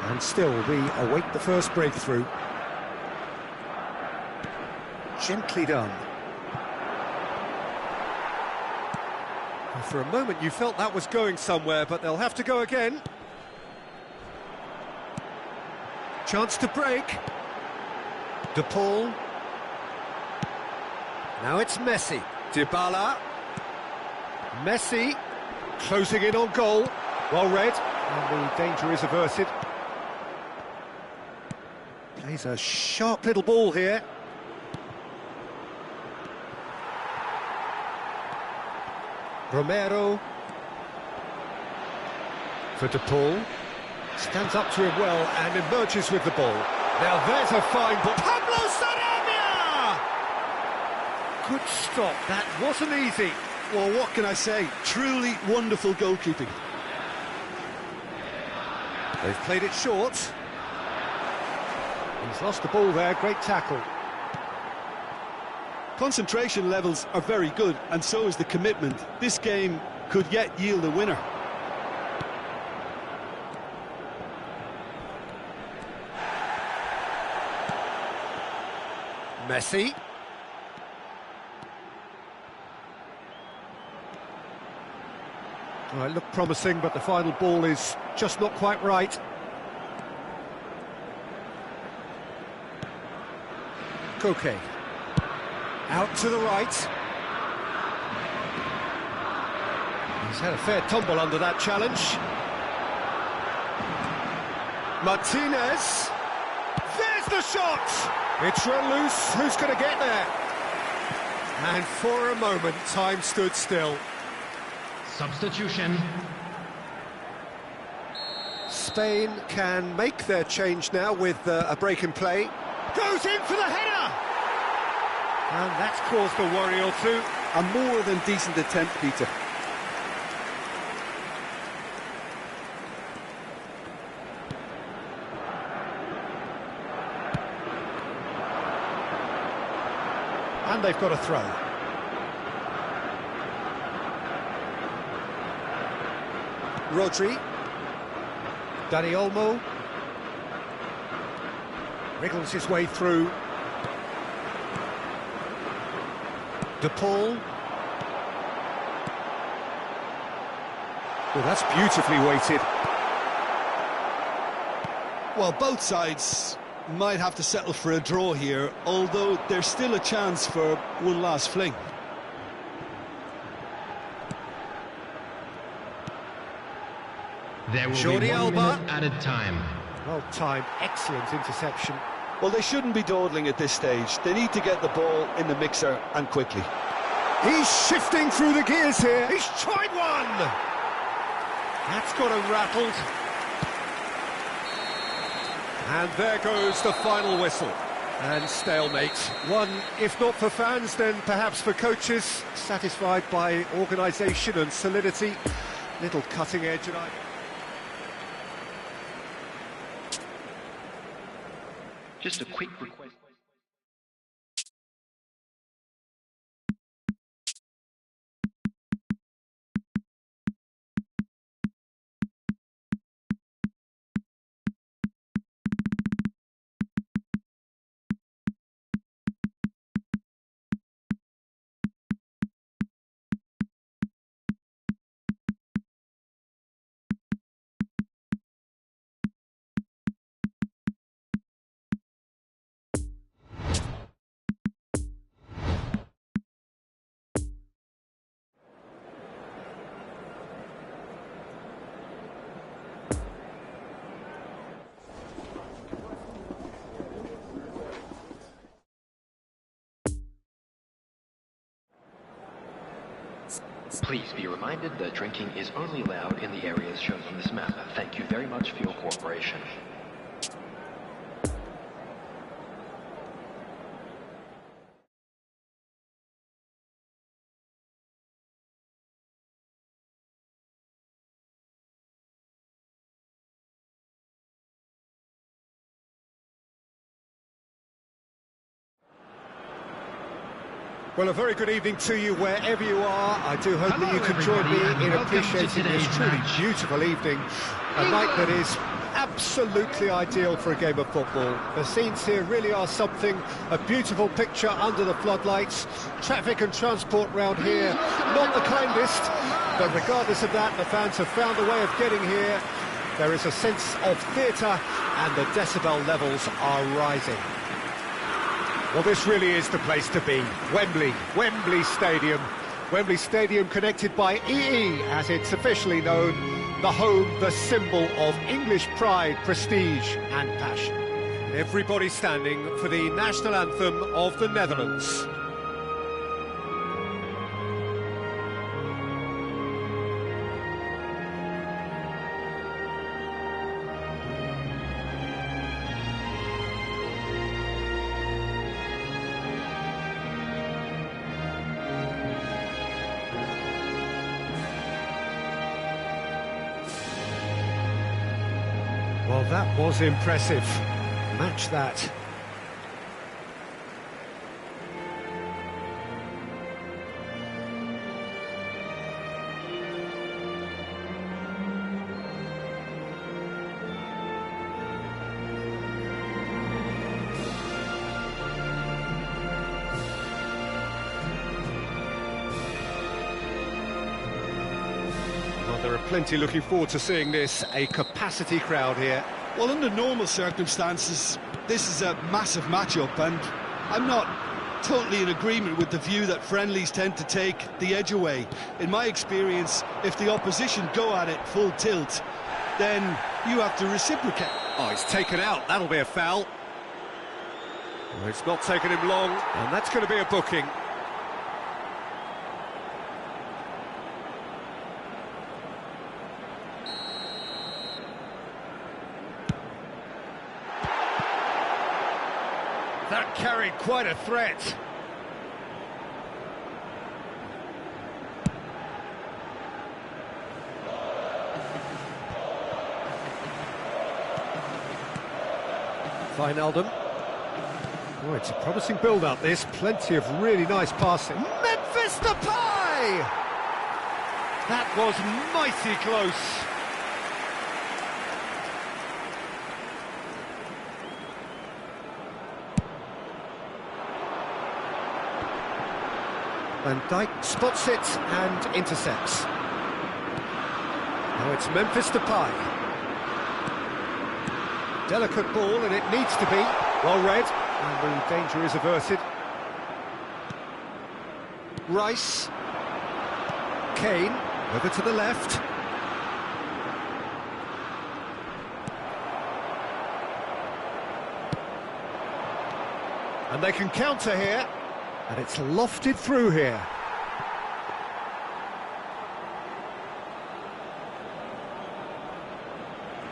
S2: And still we await the first breakthrough. Gently done. For a moment you felt that was going somewhere, but they'll have to go again. Chance to break. De Paul. Now it's Messi. Dybala. Messi closing in on goal. Well read, and the danger is averted. Plays a sharp little ball here. Romero for De Paul. Stands up to him well and emerges with the ball. Now there's a fine ball. Pablo Sarabia! Good stop. That wasn't easy.
S3: Well, what can I say? Truly wonderful goalkeeping.
S2: They've played it short. He's lost the ball there. Great tackle.
S3: Concentration levels are very good, and so is the commitment. This game could yet yield a winner.
S2: Messi. Well, it looked promising, but the final ball is just not quite right. Koke. Out to the right. He's had a fair tumble under that challenge. Martinez. There's the shot! It's run loose. Who's going to get there? And for a moment, time stood still.
S5: Substitution.
S2: Spain can make their change now with a break in play. Goes in for the header! And that's caused a worry or two.
S3: A more than decent attempt, Peter.
S2: And they've got a throw. Rodri. Dani Olmo. Wriggles his way through. De Paul. Well, that's beautifully weighted.
S3: Well, both sides might have to settle for a draw here, although there's still a chance for one last fling.
S5: There will
S2: Jordi
S5: be 1
S2: Alba.
S5: minute added time.
S2: Well timed, excellent interception.
S4: Well, they shouldn't be dawdling at this stage. They need to get the ball in the mixer, and quickly.
S2: He's shifting through the gears here. He's tried one. That's got him rattled. And there goes the final whistle. And stalemate. One, if not for fans, then perhaps for coaches. Satisfied by organisation and solidity. Little cutting edge. And
S1: Just a quick request. Please be reminded that drinking is only allowed in the areas shown on this map. Thank you very much for your cooperation.
S2: well, a very good evening to you wherever you are. I do hope that you can join me in appreciating this truly beautiful evening. A night that is absolutely ideal for a game of football. The scenes here really are something, a beautiful picture under the floodlights. Traffic and transport round here, not the kindest, but regardless of that, the fans have found a way of getting here. There is a sense of theatre and the decibel levels are rising. Well, this really is the place to be. Wembley Stadium. Wembley Stadium connected by EE, as it's officially known. The home, the symbol of English pride, prestige and passion. Everybody standing for the national anthem of the Netherlands. Well, that was impressive. Match that. There are plenty looking forward to seeing this, a capacity crowd here.
S3: Well, under normal circumstances, this is a massive matchup, and I'm not totally in agreement with the view that friendlies tend to take the edge away. In my experience, if the opposition go at it full tilt, then you have to reciprocate.
S2: Oh, he's taken out, that'll be a foul. Well, it's not taken him long, and that's going to be a booking. That carried quite a threat. Wijnaldum. Oh, it's a promising build-up, this. Plenty of really nice passing. Memphis Depay!
S6: That was mighty close.
S2: Van Dijk spots it and intercepts. Now it's Memphis Depay. Delicate ball, and it needs to be. Well read, and the danger is averted. Rice. Kane, over to the left. And they can counter here. And it's lofted through here.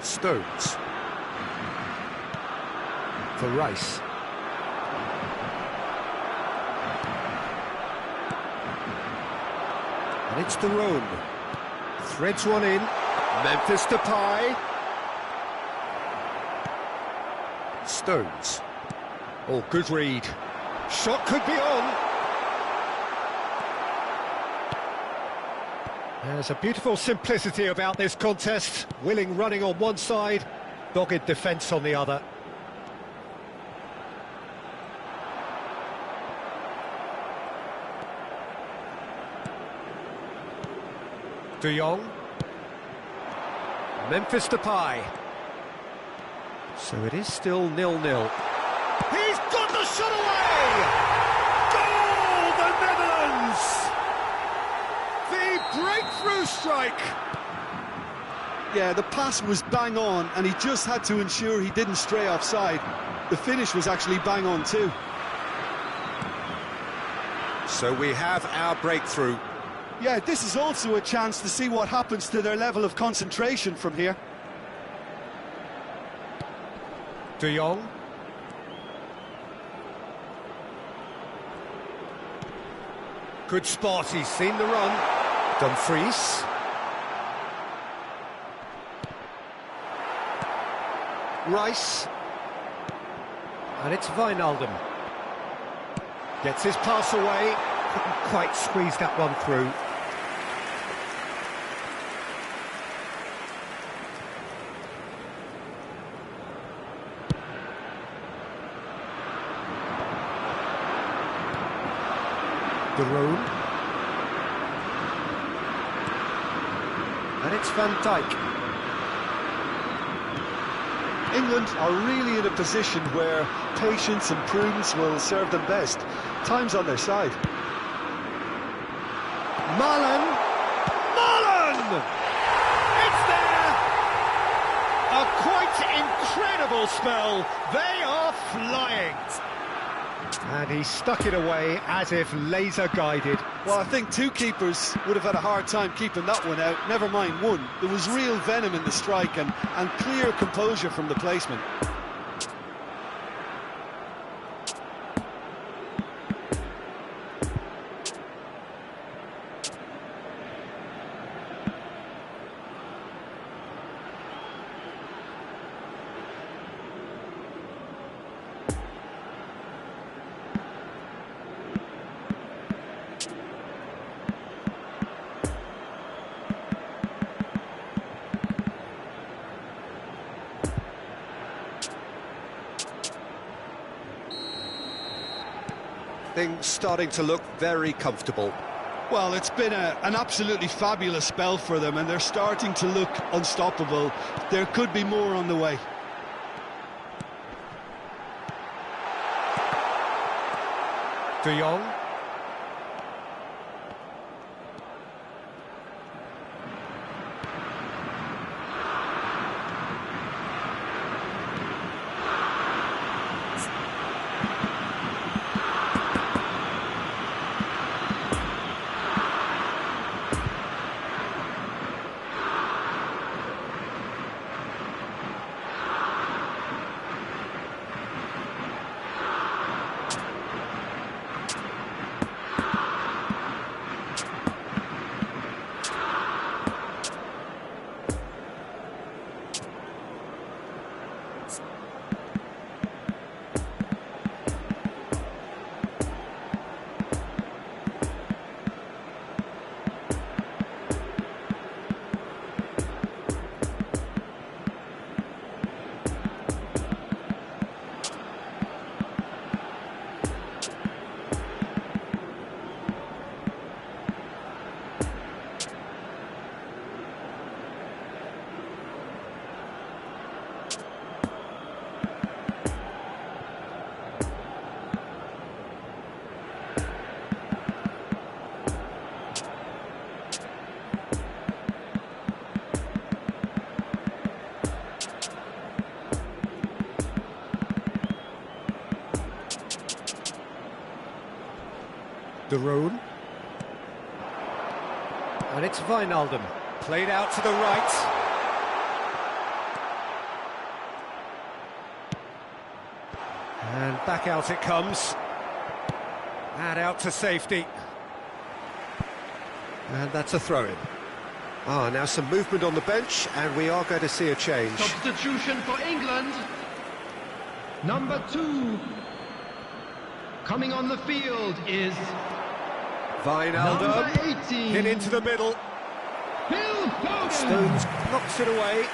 S2: Stones. For Rice. And it's the Rome. Threads one in. Memphis Depay. Stones. Oh, good read. Shot could be on. There's a beautiful simplicity about this contest. Willing running on one side, dogged defence on the other. De Jong. Memphis Depay. So it is still 0-0. He's got the shot away! Goal, the Netherlands! The breakthrough strike!
S3: Yeah, the pass was bang on, and he just had to ensure he didn't stray offside. The finish was actually bang on too.
S2: So we have our breakthrough.
S3: Yeah, this is also a chance to see what happens to their level of concentration from here.
S2: De Jong. Good spot, he's seen the run. Dumfries. Rice. And it's Wijnaldum. Gets his pass away. Couldn't quite squeeze that one through. De Roon. And it's Van Dijk.
S3: England are really in a position where patience and prudence will serve them best. Time's on their side.
S2: Malam! Malam! It's there! A quite incredible spell. They are flying. And he stuck it away as if laser-guided.
S3: Well, I think two keepers would have had a hard time keeping that one out, never mind one. There was real venom in the strike and clear composure from the placement.
S2: Things starting to look very comfortable.
S3: Well, it's been an absolutely fabulous spell for them, and they're starting to look unstoppable. There could be more on the way.
S2: De Jong. De Roon. And it's Wijnaldum. Played out to the right. And back out it comes. And out to safety. And that's a throw-in. Ah, now some movement on the bench, and we are going to see a change.
S5: Substitution for England. Number 2. Coming on the field is
S2: Wijnaldum.
S5: number 18.
S2: Hit into the middle.
S5: Pildun.
S2: Stones knocks it away.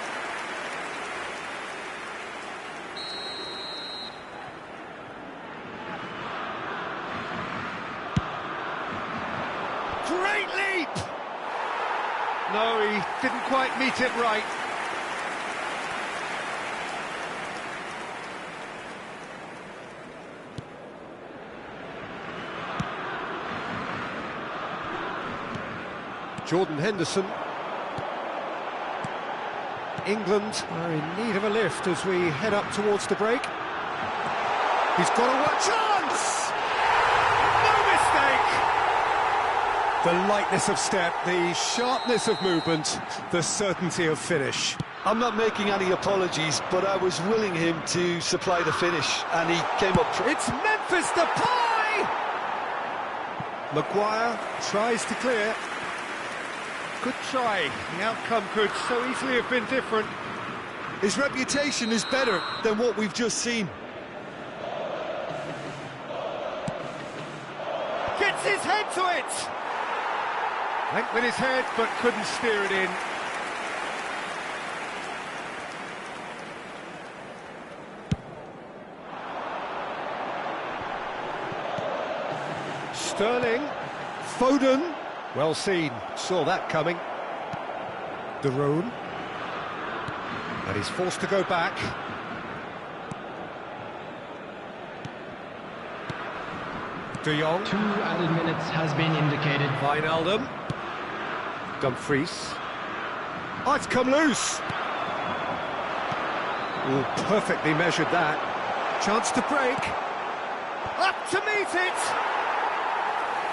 S2: Great leap! No, he didn't quite meet it right. Jordan Henderson. England are in need of a lift as we head up towards the break. He's got a chance! No mistake! The lightness of step, the sharpness of movement, the certainty of finish.
S3: I'm not making any apologies, but I was willing him to supply the finish, and he came up.
S2: It's Memphis Depay! Maguire tries to clear. Good try. The outcome could so easily have been different.
S3: His reputation is better than what we've just seen.
S2: Gets his head to it! Went with his head, but couldn't steer it in. Sterling. Foden. Well seen, saw that coming. De Roon. And he's forced to go back. De Jong.
S5: 2 added minutes has been indicated.
S2: Wijnaldum. Dumfries. Oh, it's come loose. Oh, perfectly measured that. Chance to break. Up to meet it.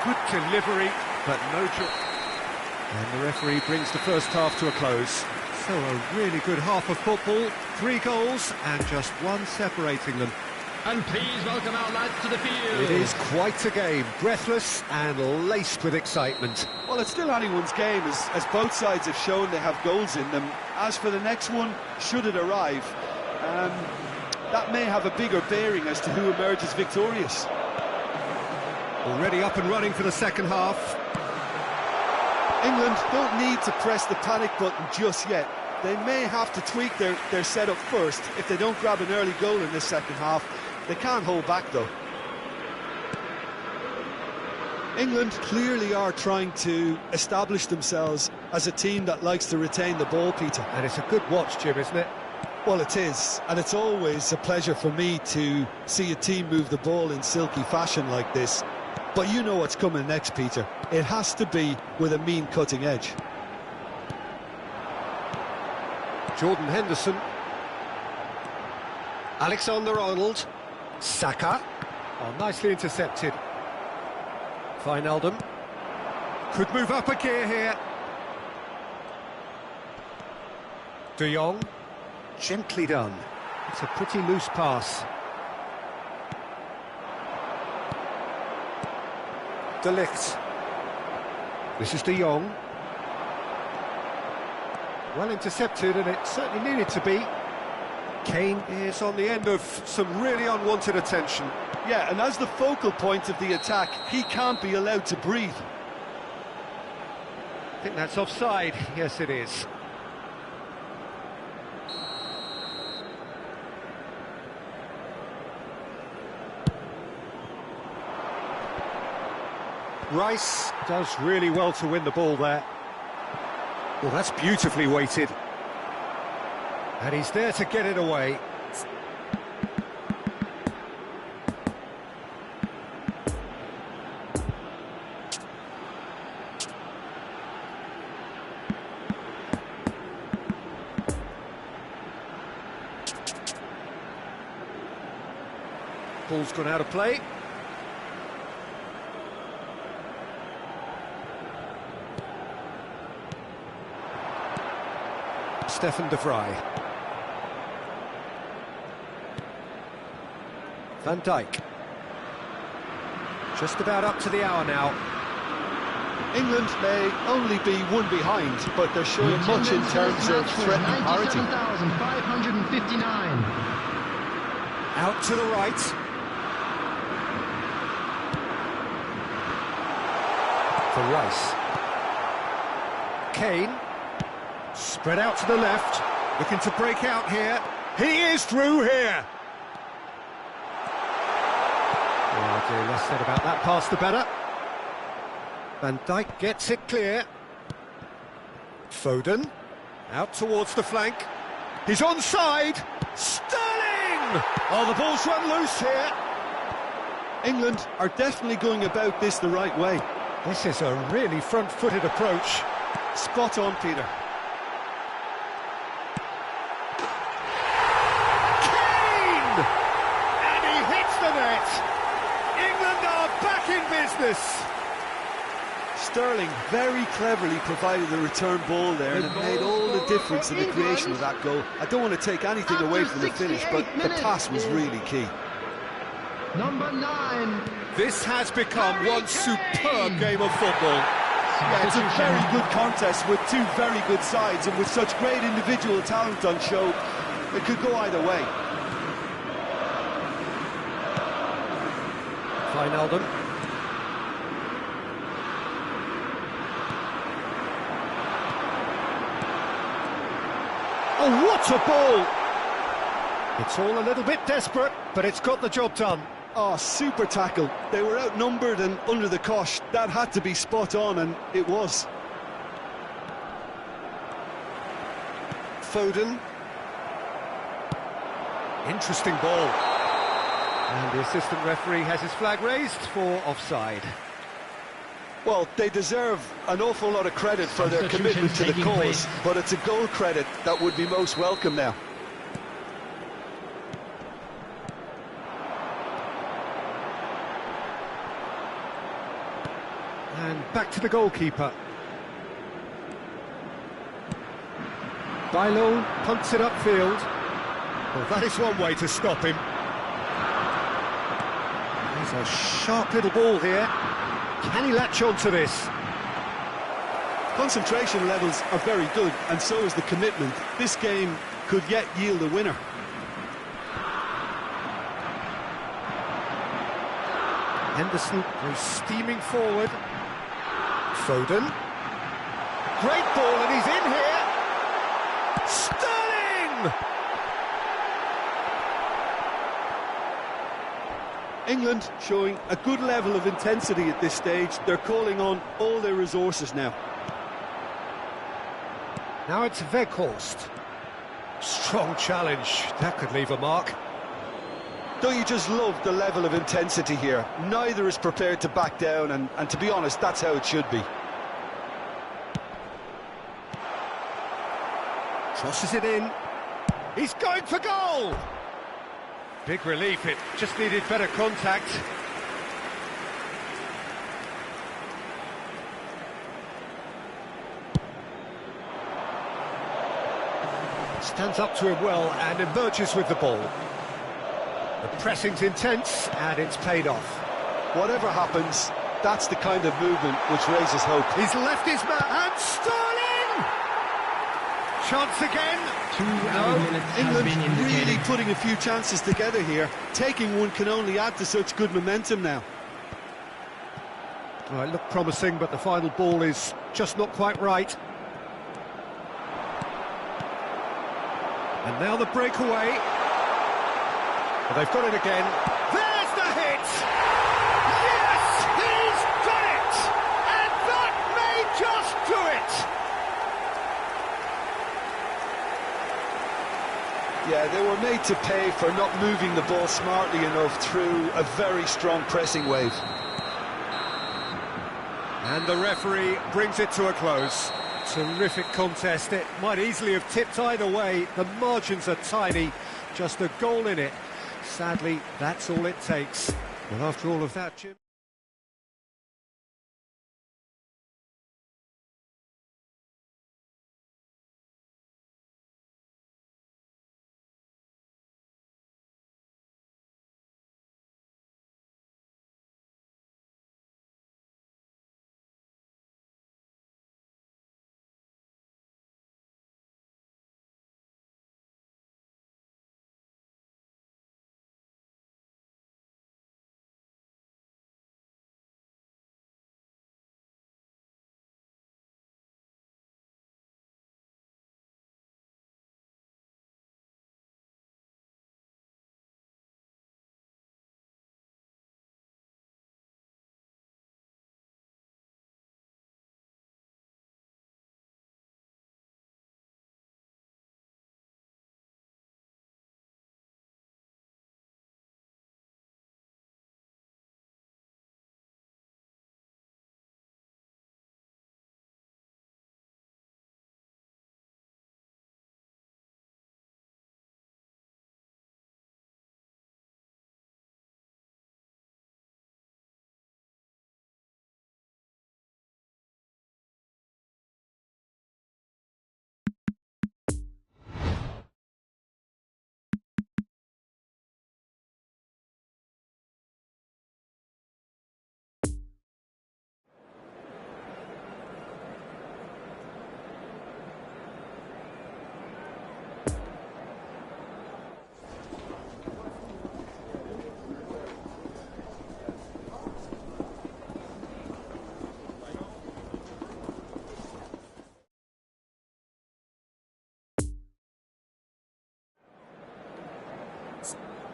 S2: Good delivery, but no joy. And the referee brings the first half to a close. So a really good half of football. 3 goals and just 1 separating them.
S5: And please welcome our lads to the field.
S2: It is quite a game, breathless and laced with excitement.
S3: Well, it's still anyone's game, as both sides have shown they have goals in them. As for the next one, should it arrive, that may have a bigger bearing as to who emerges victorious.
S2: Already up and running for the second half.
S3: England don't need to press the panic button just yet. They may have to tweak their setup first if they don't grab an early goal in this second half. They can't hold back, though. England clearly are trying to establish themselves as a team that likes to retain the ball, Peter.
S2: And it's a good watch, Jim, isn't it?
S3: Well, it is, and it's always a pleasure for me to see a team move the ball in silky fashion like this. But you know what's coming next, Peter. It has to be with a mean cutting edge.
S2: Jordan Henderson. Alexander-Arnold. Saka. Oh, nicely intercepted. Wijnaldum. Could move up a gear here. De Jong. Gently done. It's a pretty loose pass. De Ligt. This is De Jong. Well intercepted, and it certainly needed to be. Kane is on the end of some really unwanted attention.
S3: Yeah, and as the focal point of the attack, he can't be allowed to breathe.
S2: I think that's offside. Yes, it is. Rice does really well to win the ball there. Well, that's beautifully weighted. And he's there to get it away. Ball's gone out of play. Stefan de Vrij. Van Dijk. Just about up to the hour now.
S3: England may only be one behind, but they're showing much in terms of threatening parity.
S5: 97,559.
S2: Out to the right. For Rice. Kane. Spread out to the left. Looking to break out here. He is through here. Oh dear, less said about that pass the better. Van Dijk gets it clear. Foden. Out towards the flank. He's onside. Sterling! Oh, the ball's run loose here.
S3: England are definitely going about this the right way.
S2: This is a really front-footed approach.
S3: Spot on, Peter.
S2: Kane! And he hits the net. England are back in business.
S3: Sterling very cleverly provided the return ball there, and it made all the difference in the creation of that goal. I don't want to take anything away from the finish, but the pass was really key.
S5: Number 9.
S2: This has become one superb game of football.
S3: Yeah, it's a very good contest with two very good sides, and with such great individual talent on show, it could go either way.
S2: Wijnaldum. Oh, what a ball! It's all a little bit desperate, but it's got the job done.
S3: Oh, super tackle. They were outnumbered and under the cosh. That had to be spot on, and it was.
S2: Foden. Interesting ball. And the assistant referee has his flag raised for offside.
S3: Well, they deserve an awful lot of credit for their commitment to the cause, but it's a goal credit that would be most welcome now.
S2: And back to the goalkeeper. Bailo punts it upfield. Well, that is one way to stop him. There's a sharp little ball here. Can he latch on to this?
S3: Concentration levels are very good, and so is the commitment. This game could yet yield a winner.
S2: Henderson goes steaming forward. Foden. Great ball, and he's in here. Sterling!
S3: England showing a good level of intensity at this stage. They're calling on all their resources now.
S2: Now it's Weghorst. Strong challenge. That could leave a mark.
S3: Don't you just love the level of intensity here? Neither is prepared to back down, and to be honest, that's how it should be.
S2: Crosses it in. He's going for goal! Big relief, it just needed better contact. Stands up to him well and emerges with the ball. The pressing's intense and it's paid off.
S3: Whatever happens, that's the kind of movement which raises hope.
S2: He's left his man and Sterling! Chance again.
S5: 2 minutes has
S3: England
S5: been indicated.
S3: really putting a few chances together here. Taking one can only add to such good momentum now.
S2: Well, it looked promising, but the final ball is just not quite right. And now the breakaway. Well, they've got it again. There's the hit! Yes, he's got it! And that may just do it!
S3: Yeah, they were made to pay for not moving the ball smartly enough through a very strong pressing wave.
S2: And the referee brings it to a close. Terrific contest. It might easily have tipped either way. The margins are tiny. Just a goal in it. Sadly, that's all it takes. Well, after all of that, Jim...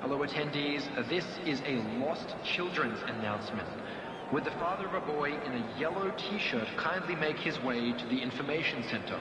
S1: Hello attendees, this is a lost children's announcement. Would the father of a boy in a yellow t-shirt kindly make his way to the information center?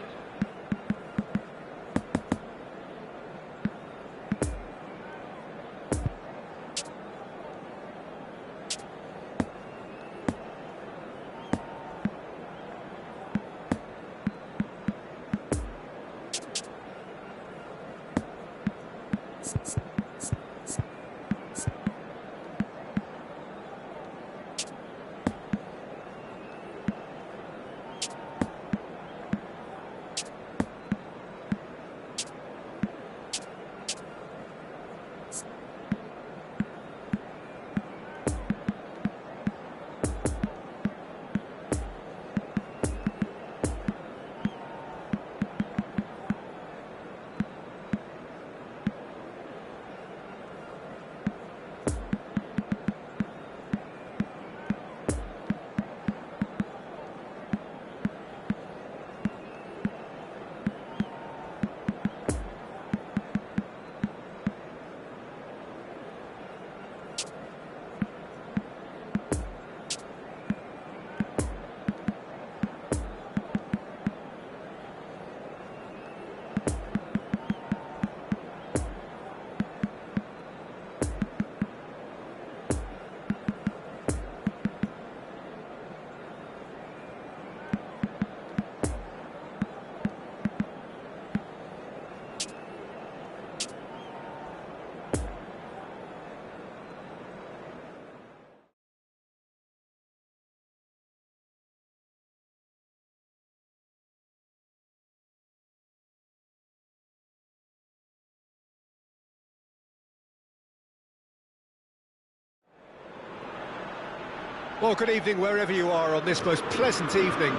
S2: Well, good evening wherever you are on this most pleasant evening.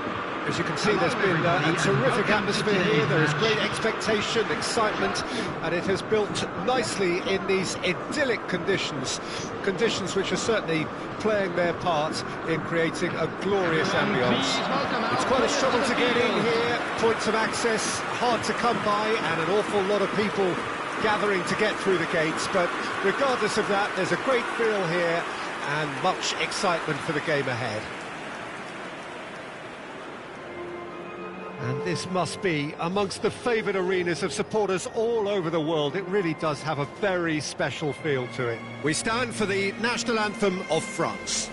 S2: As you can see, there's been a terrific atmosphere here. There is great expectation, excitement, and it has built nicely in these idyllic conditions. Conditions which are certainly playing their part in creating a glorious ambience. It's quite a struggle to get in here. Points of access hard to come by, and an awful lot of people gathering to get through the gates. But regardless of that, there's a great feel here and much excitement for the game ahead. And this must be amongst the favoured arenas of supporters all over the world. It really does have a very special feel to it. We stand for the national anthem of France.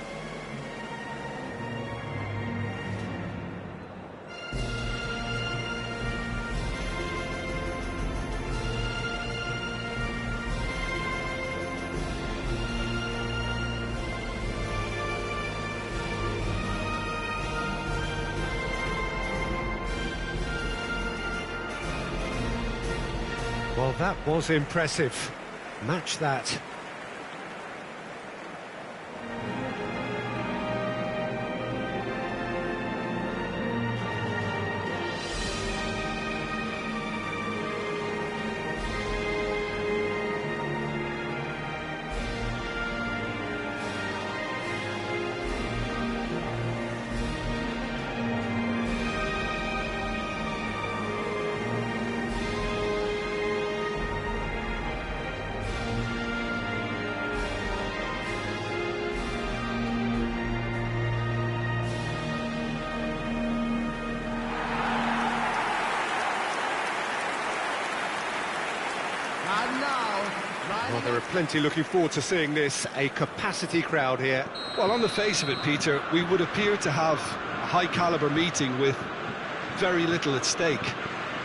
S2: Well, that was impressive. Match that. Well, there are plenty looking forward to seeing this, a capacity crowd here.
S3: Well, on the face of it, Peter, we would appear to have a high-caliber meeting with very little at stake.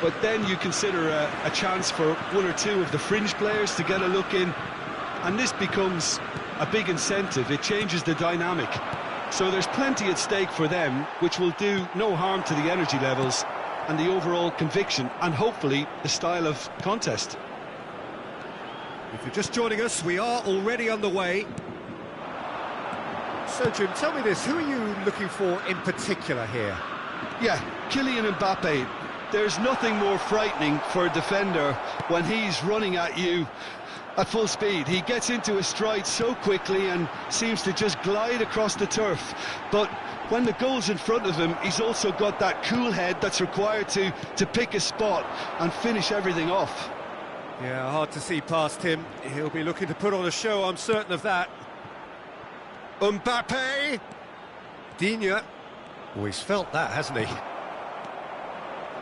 S3: But then you consider a chance for one or two of the fringe players to get a look in, and this becomes a big incentive. It changes the dynamic. So there's plenty at stake for them, which will do no harm to the energy levels and the overall conviction, and hopefully the style of contest.
S2: If you're just joining us, we are already underway. So, Jim, tell me this, who are you looking for in particular here?
S3: Yeah, Kylian Mbappe. There's nothing more frightening for a defender when he's running at you at full speed. He gets into his stride so quickly and seems to just glide across the turf. But when the goal's in front of him, he's also got that cool head that's required to pick a spot and finish everything off.
S2: Yeah, hard to see past him. He'll be looking to put on a show, I'm certain of that. Mbappe! Digne. Oh, he's felt that, hasn't he?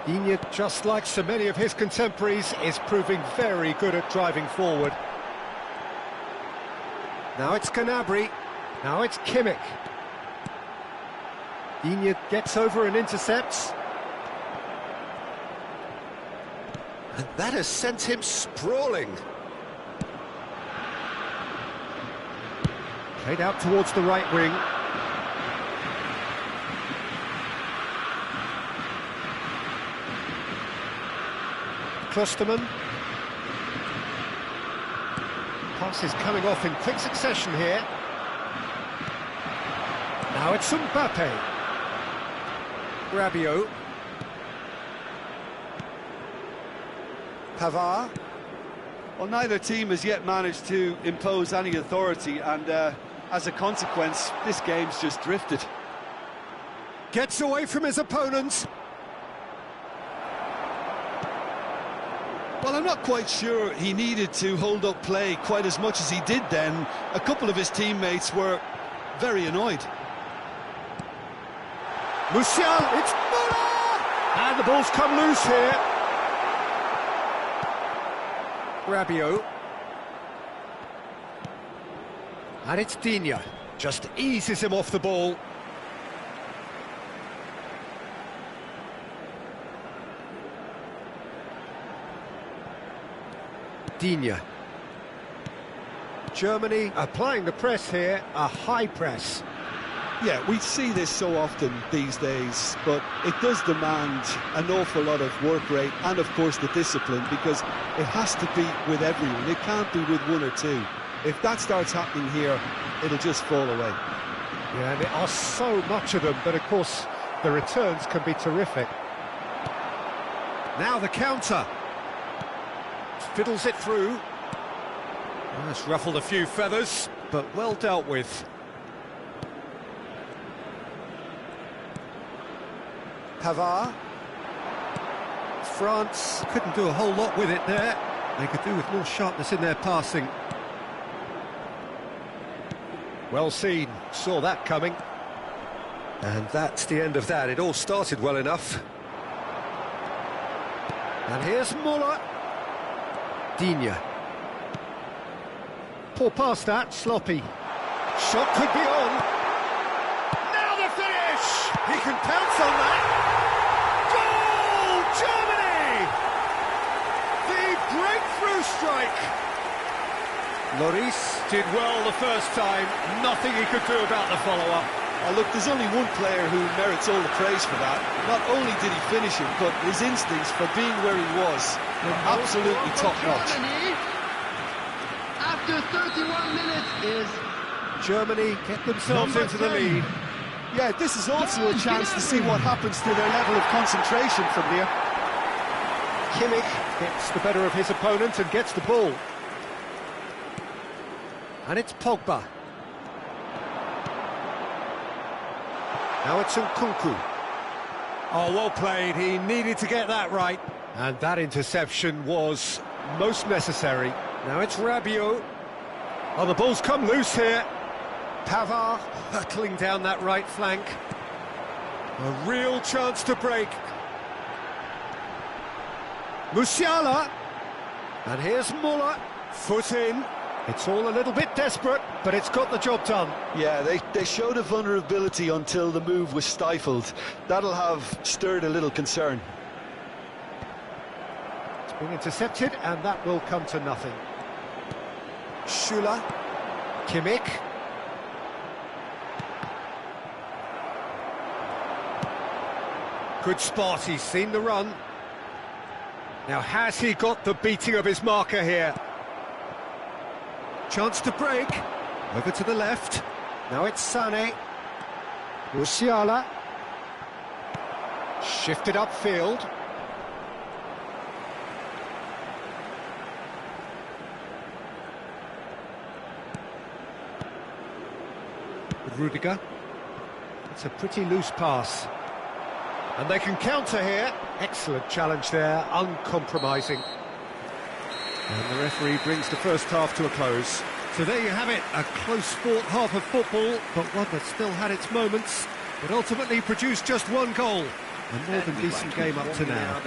S2: Digne, just like so many of his contemporaries, is proving very good at driving forward. Now it's Gnabry. Now it's Kimmich. Digne gets over and intercepts. And that has sent him sprawling. Played out towards the right wing. Klosterman. Pass is coming off in quick succession here. Now it's Mbappe. Rabiot. Pavard.
S6: Well, neither team has yet managed to impose any authority, and as a consequence, this game's just drifted.
S2: Gets away from his opponents.
S3: Well, I'm not quite sure he needed to hold up play quite as much as he did then. A couple of his teammates were very annoyed.
S2: Musial, it's Muller! And the ball's come loose here. Rabiot. And it's Digne. Just eases him off the ball. Digne. Germany applying the press here, a high press.
S3: Yeah, we see this so often these days, but it does demand an awful lot of work rate and, of course, the discipline, because it has to be with everyone. It can't be with one or two. If that starts happening here, it'll just fall away.
S2: Yeah, and there are so much of them, but of course the returns can be terrific. Now the counter. Fiddles it through. Well, it's ruffled a few feathers, but well dealt with. Pavard. France couldn't do a whole lot with it there. They could do with more sharpness in their passing. Well seen, saw that coming. And that's the end of that. It all started well enough. And here's Muller. Digne. Poor pass that, sloppy. Shot could be on. Now the finish! He can pounce on that. Goal! Germany! The breakthrough strike. Lloris did well the first time. Nothing he could do about the follow-up.
S3: Oh, look, there's only one player who merits all the praise for that. Not only did he finish it, but his instincts for being where he was were absolutely top-notch.
S5: After 31 minutes is...
S2: Germany get themselves into the lead.
S3: Yeah, this is also a chance to see what happens to their level of concentration from here.
S2: Kimmich gets the better of his opponent and gets the ball. And it's Pogba. Now it's Nkunku. Oh, well played. He needed to get that right. And that interception was most necessary. Now it's Rabiot. Oh, the ball's come loose here. Pavard hurtling down that right flank. A real chance to break. Musiala. And here's Muller. Foot in. It's all a little bit desperate, but it's got the job done.
S3: Yeah, they showed a vulnerability until the move was stifled. That'll have stirred a little concern.
S2: It's been intercepted, and that will come to nothing. Schüller. Kimmich. Good spot, he's seen the run. Now, has he got the beating of his marker here? Chance to break. Over to the left. Now it's Sané. Musiala. Shifted upfield. Rudiger. It's a pretty loose pass. And they can counter here. Excellent challenge there, uncompromising. And the referee brings the first half to a close. So there you have it, a close-fought half of football, but one that still had its moments, but ultimately produced just one goal. A more than decent game up to now.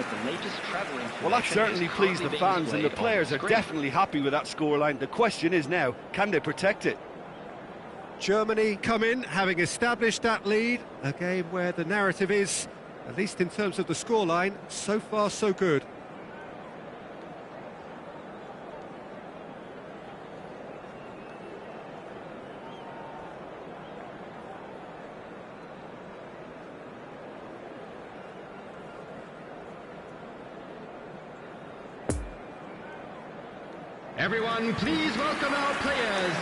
S6: Well, that certainly pleased the fans, and the players are definitely happy with that scoreline. The question is now, can they protect it?
S2: Germany come in, having established that lead. A game where the narrative is, at least in terms of the scoreline, so far so good.
S5: Everyone, please welcome our players.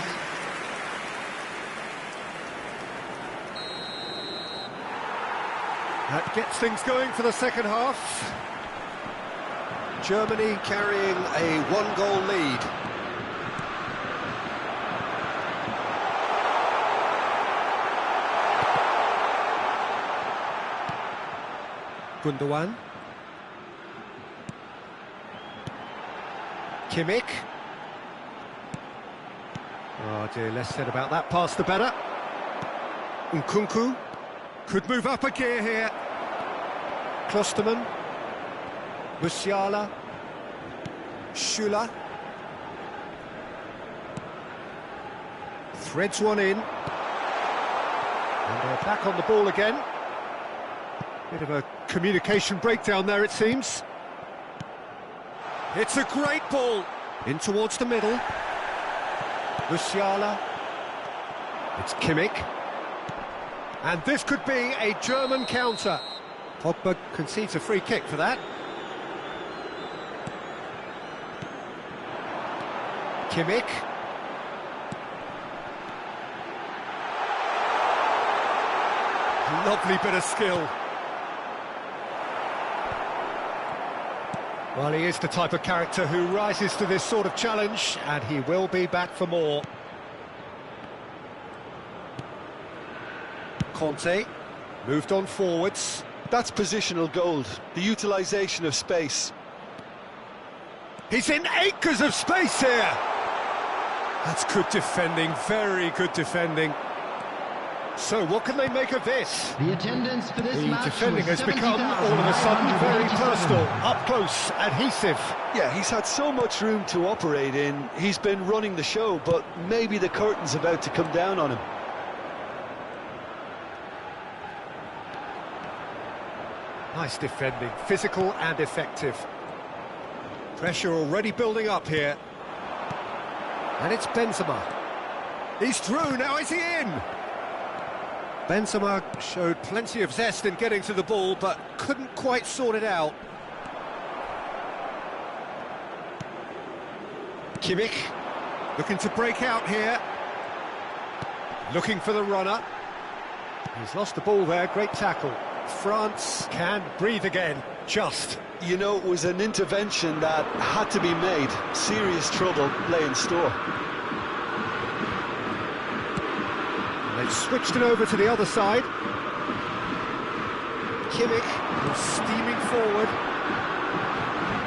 S2: That gets things going for the second half. Germany carrying a one-goal lead. Gundogan. Kimmich. Oh dear, less said about that pass the better. Nkunku could move up a gear here. Klosterman. Musiala. Schüller. Threads one in. And they're back on the ball again. Bit of a communication breakdown there, it seems. It's a great ball. In towards the middle. Musiala. It's Kimmich. And this could be a German counter. Pogba concedes a free kick for that. Kimmich. Lovely bit of skill. Well, he is the type of character who rises to this sort of challenge, and he will be back for more. Conte moved on forwards.
S3: That's positional gold, the utilisation of space.
S2: He's in acres of space here. That's good defending, very good defending. So what can they make of this?
S5: The attendance for this
S2: The
S5: match
S2: defending
S5: was
S2: has become all of a sudden very
S5: 70,987.
S2: personal, up close, adhesive.
S3: Yeah, he's had so much room to operate in. He's been running the show, but maybe the curtain's about to come down on him.
S2: Nice defending, physical and effective. Pressure already building up here. And it's Benzema. He's through, now is he in? Benzema showed plenty of zest in getting to the ball, but couldn't quite sort it out. Kimmich, looking to break out here. Looking for the runner. He's lost the ball there, great tackle. France can breathe again, just.
S3: You know, it was an intervention that had to be made. Serious trouble lay in store.
S2: They've switched it over to the other side. Kimmich was steaming forward.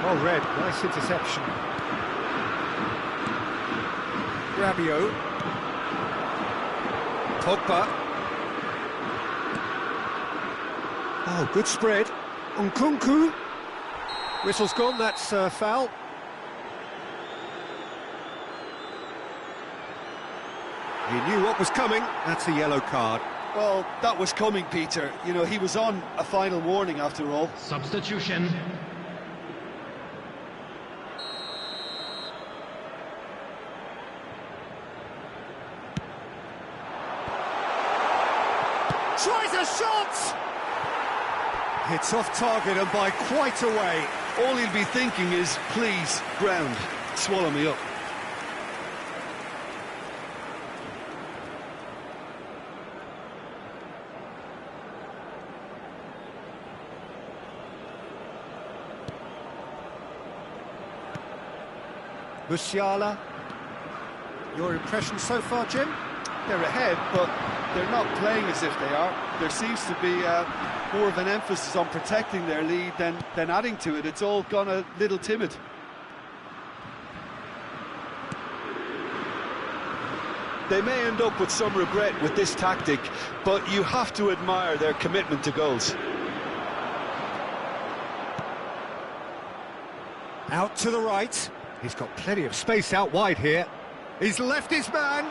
S2: Well read, nice interception. Rabiot. Pogba. Oh, good spread. Nkunku. Whistle's gone, that's foul. He knew what was coming, that's a yellow card.
S3: Well, that was coming, Peter. You know, he was on a final warning after all.
S5: Substitution.
S2: Tries a shot! It's off target and by quite a way.
S3: All he'll be thinking is, please, ground, swallow me up.
S2: Musiala. Your impression so far, Jim?
S3: They're ahead, but they're not playing as if they are. There seems to be more of an emphasis on protecting their lead than adding to it. It's all gone a little timid. They may end up with some regret with this tactic, but you have to admire their commitment to goals.
S2: Out to the right. He's got plenty of space out wide here. He's left his man.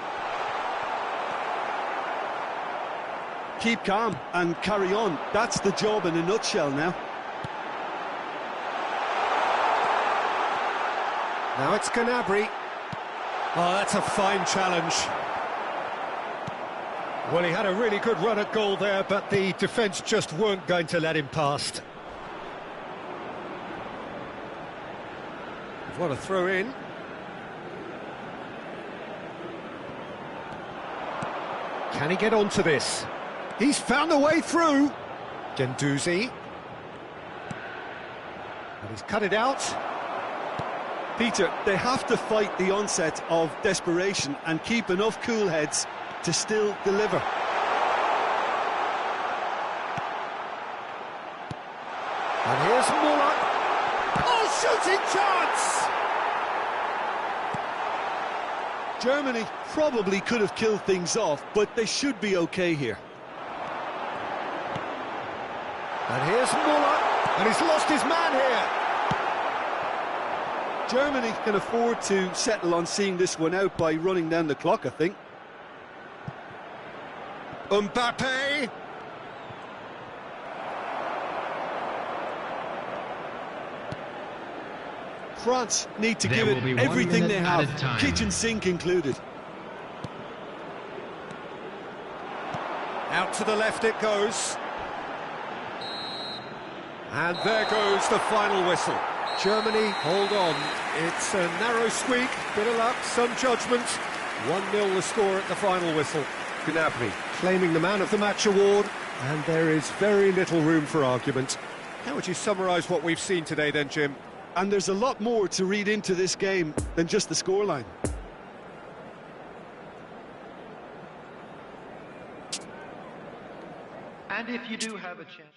S3: Keep calm and carry on. That's the job in a nutshell now.
S2: Now it's Gnabry. Oh, that's a fine challenge. Well, he had a really good run at goal there, but the defence just weren't going to let him past. What a throw in. Can he get onto this? He's found a way through. Gendouzi. And he's cut it out.
S3: Peter, they have to fight the onset of desperation and keep enough cool heads to still deliver.
S2: And here's Mohon. Oh, shooting chance!
S3: Germany probably could have killed things off, but they should be okay here.
S2: And here's Mohon, and he's lost his man here.
S3: Germany can afford to settle on seeing this one out by running down the clock, I think.
S2: Mbappe.
S3: France need to give it everything they have, kitchen sink included.
S2: Out to the left it goes. And there goes the final whistle. Germany, hold on. It's a narrow squeak, bit of luck, some judgment. 1-0 the score at the final whistle. Gnabry claiming the Man of the Match award, and there is very little room for argument. How would you summarise what we've seen today then, Jim?
S3: And there's a lot more to read into this game than just the scoreline.
S1: And if you do have a chance...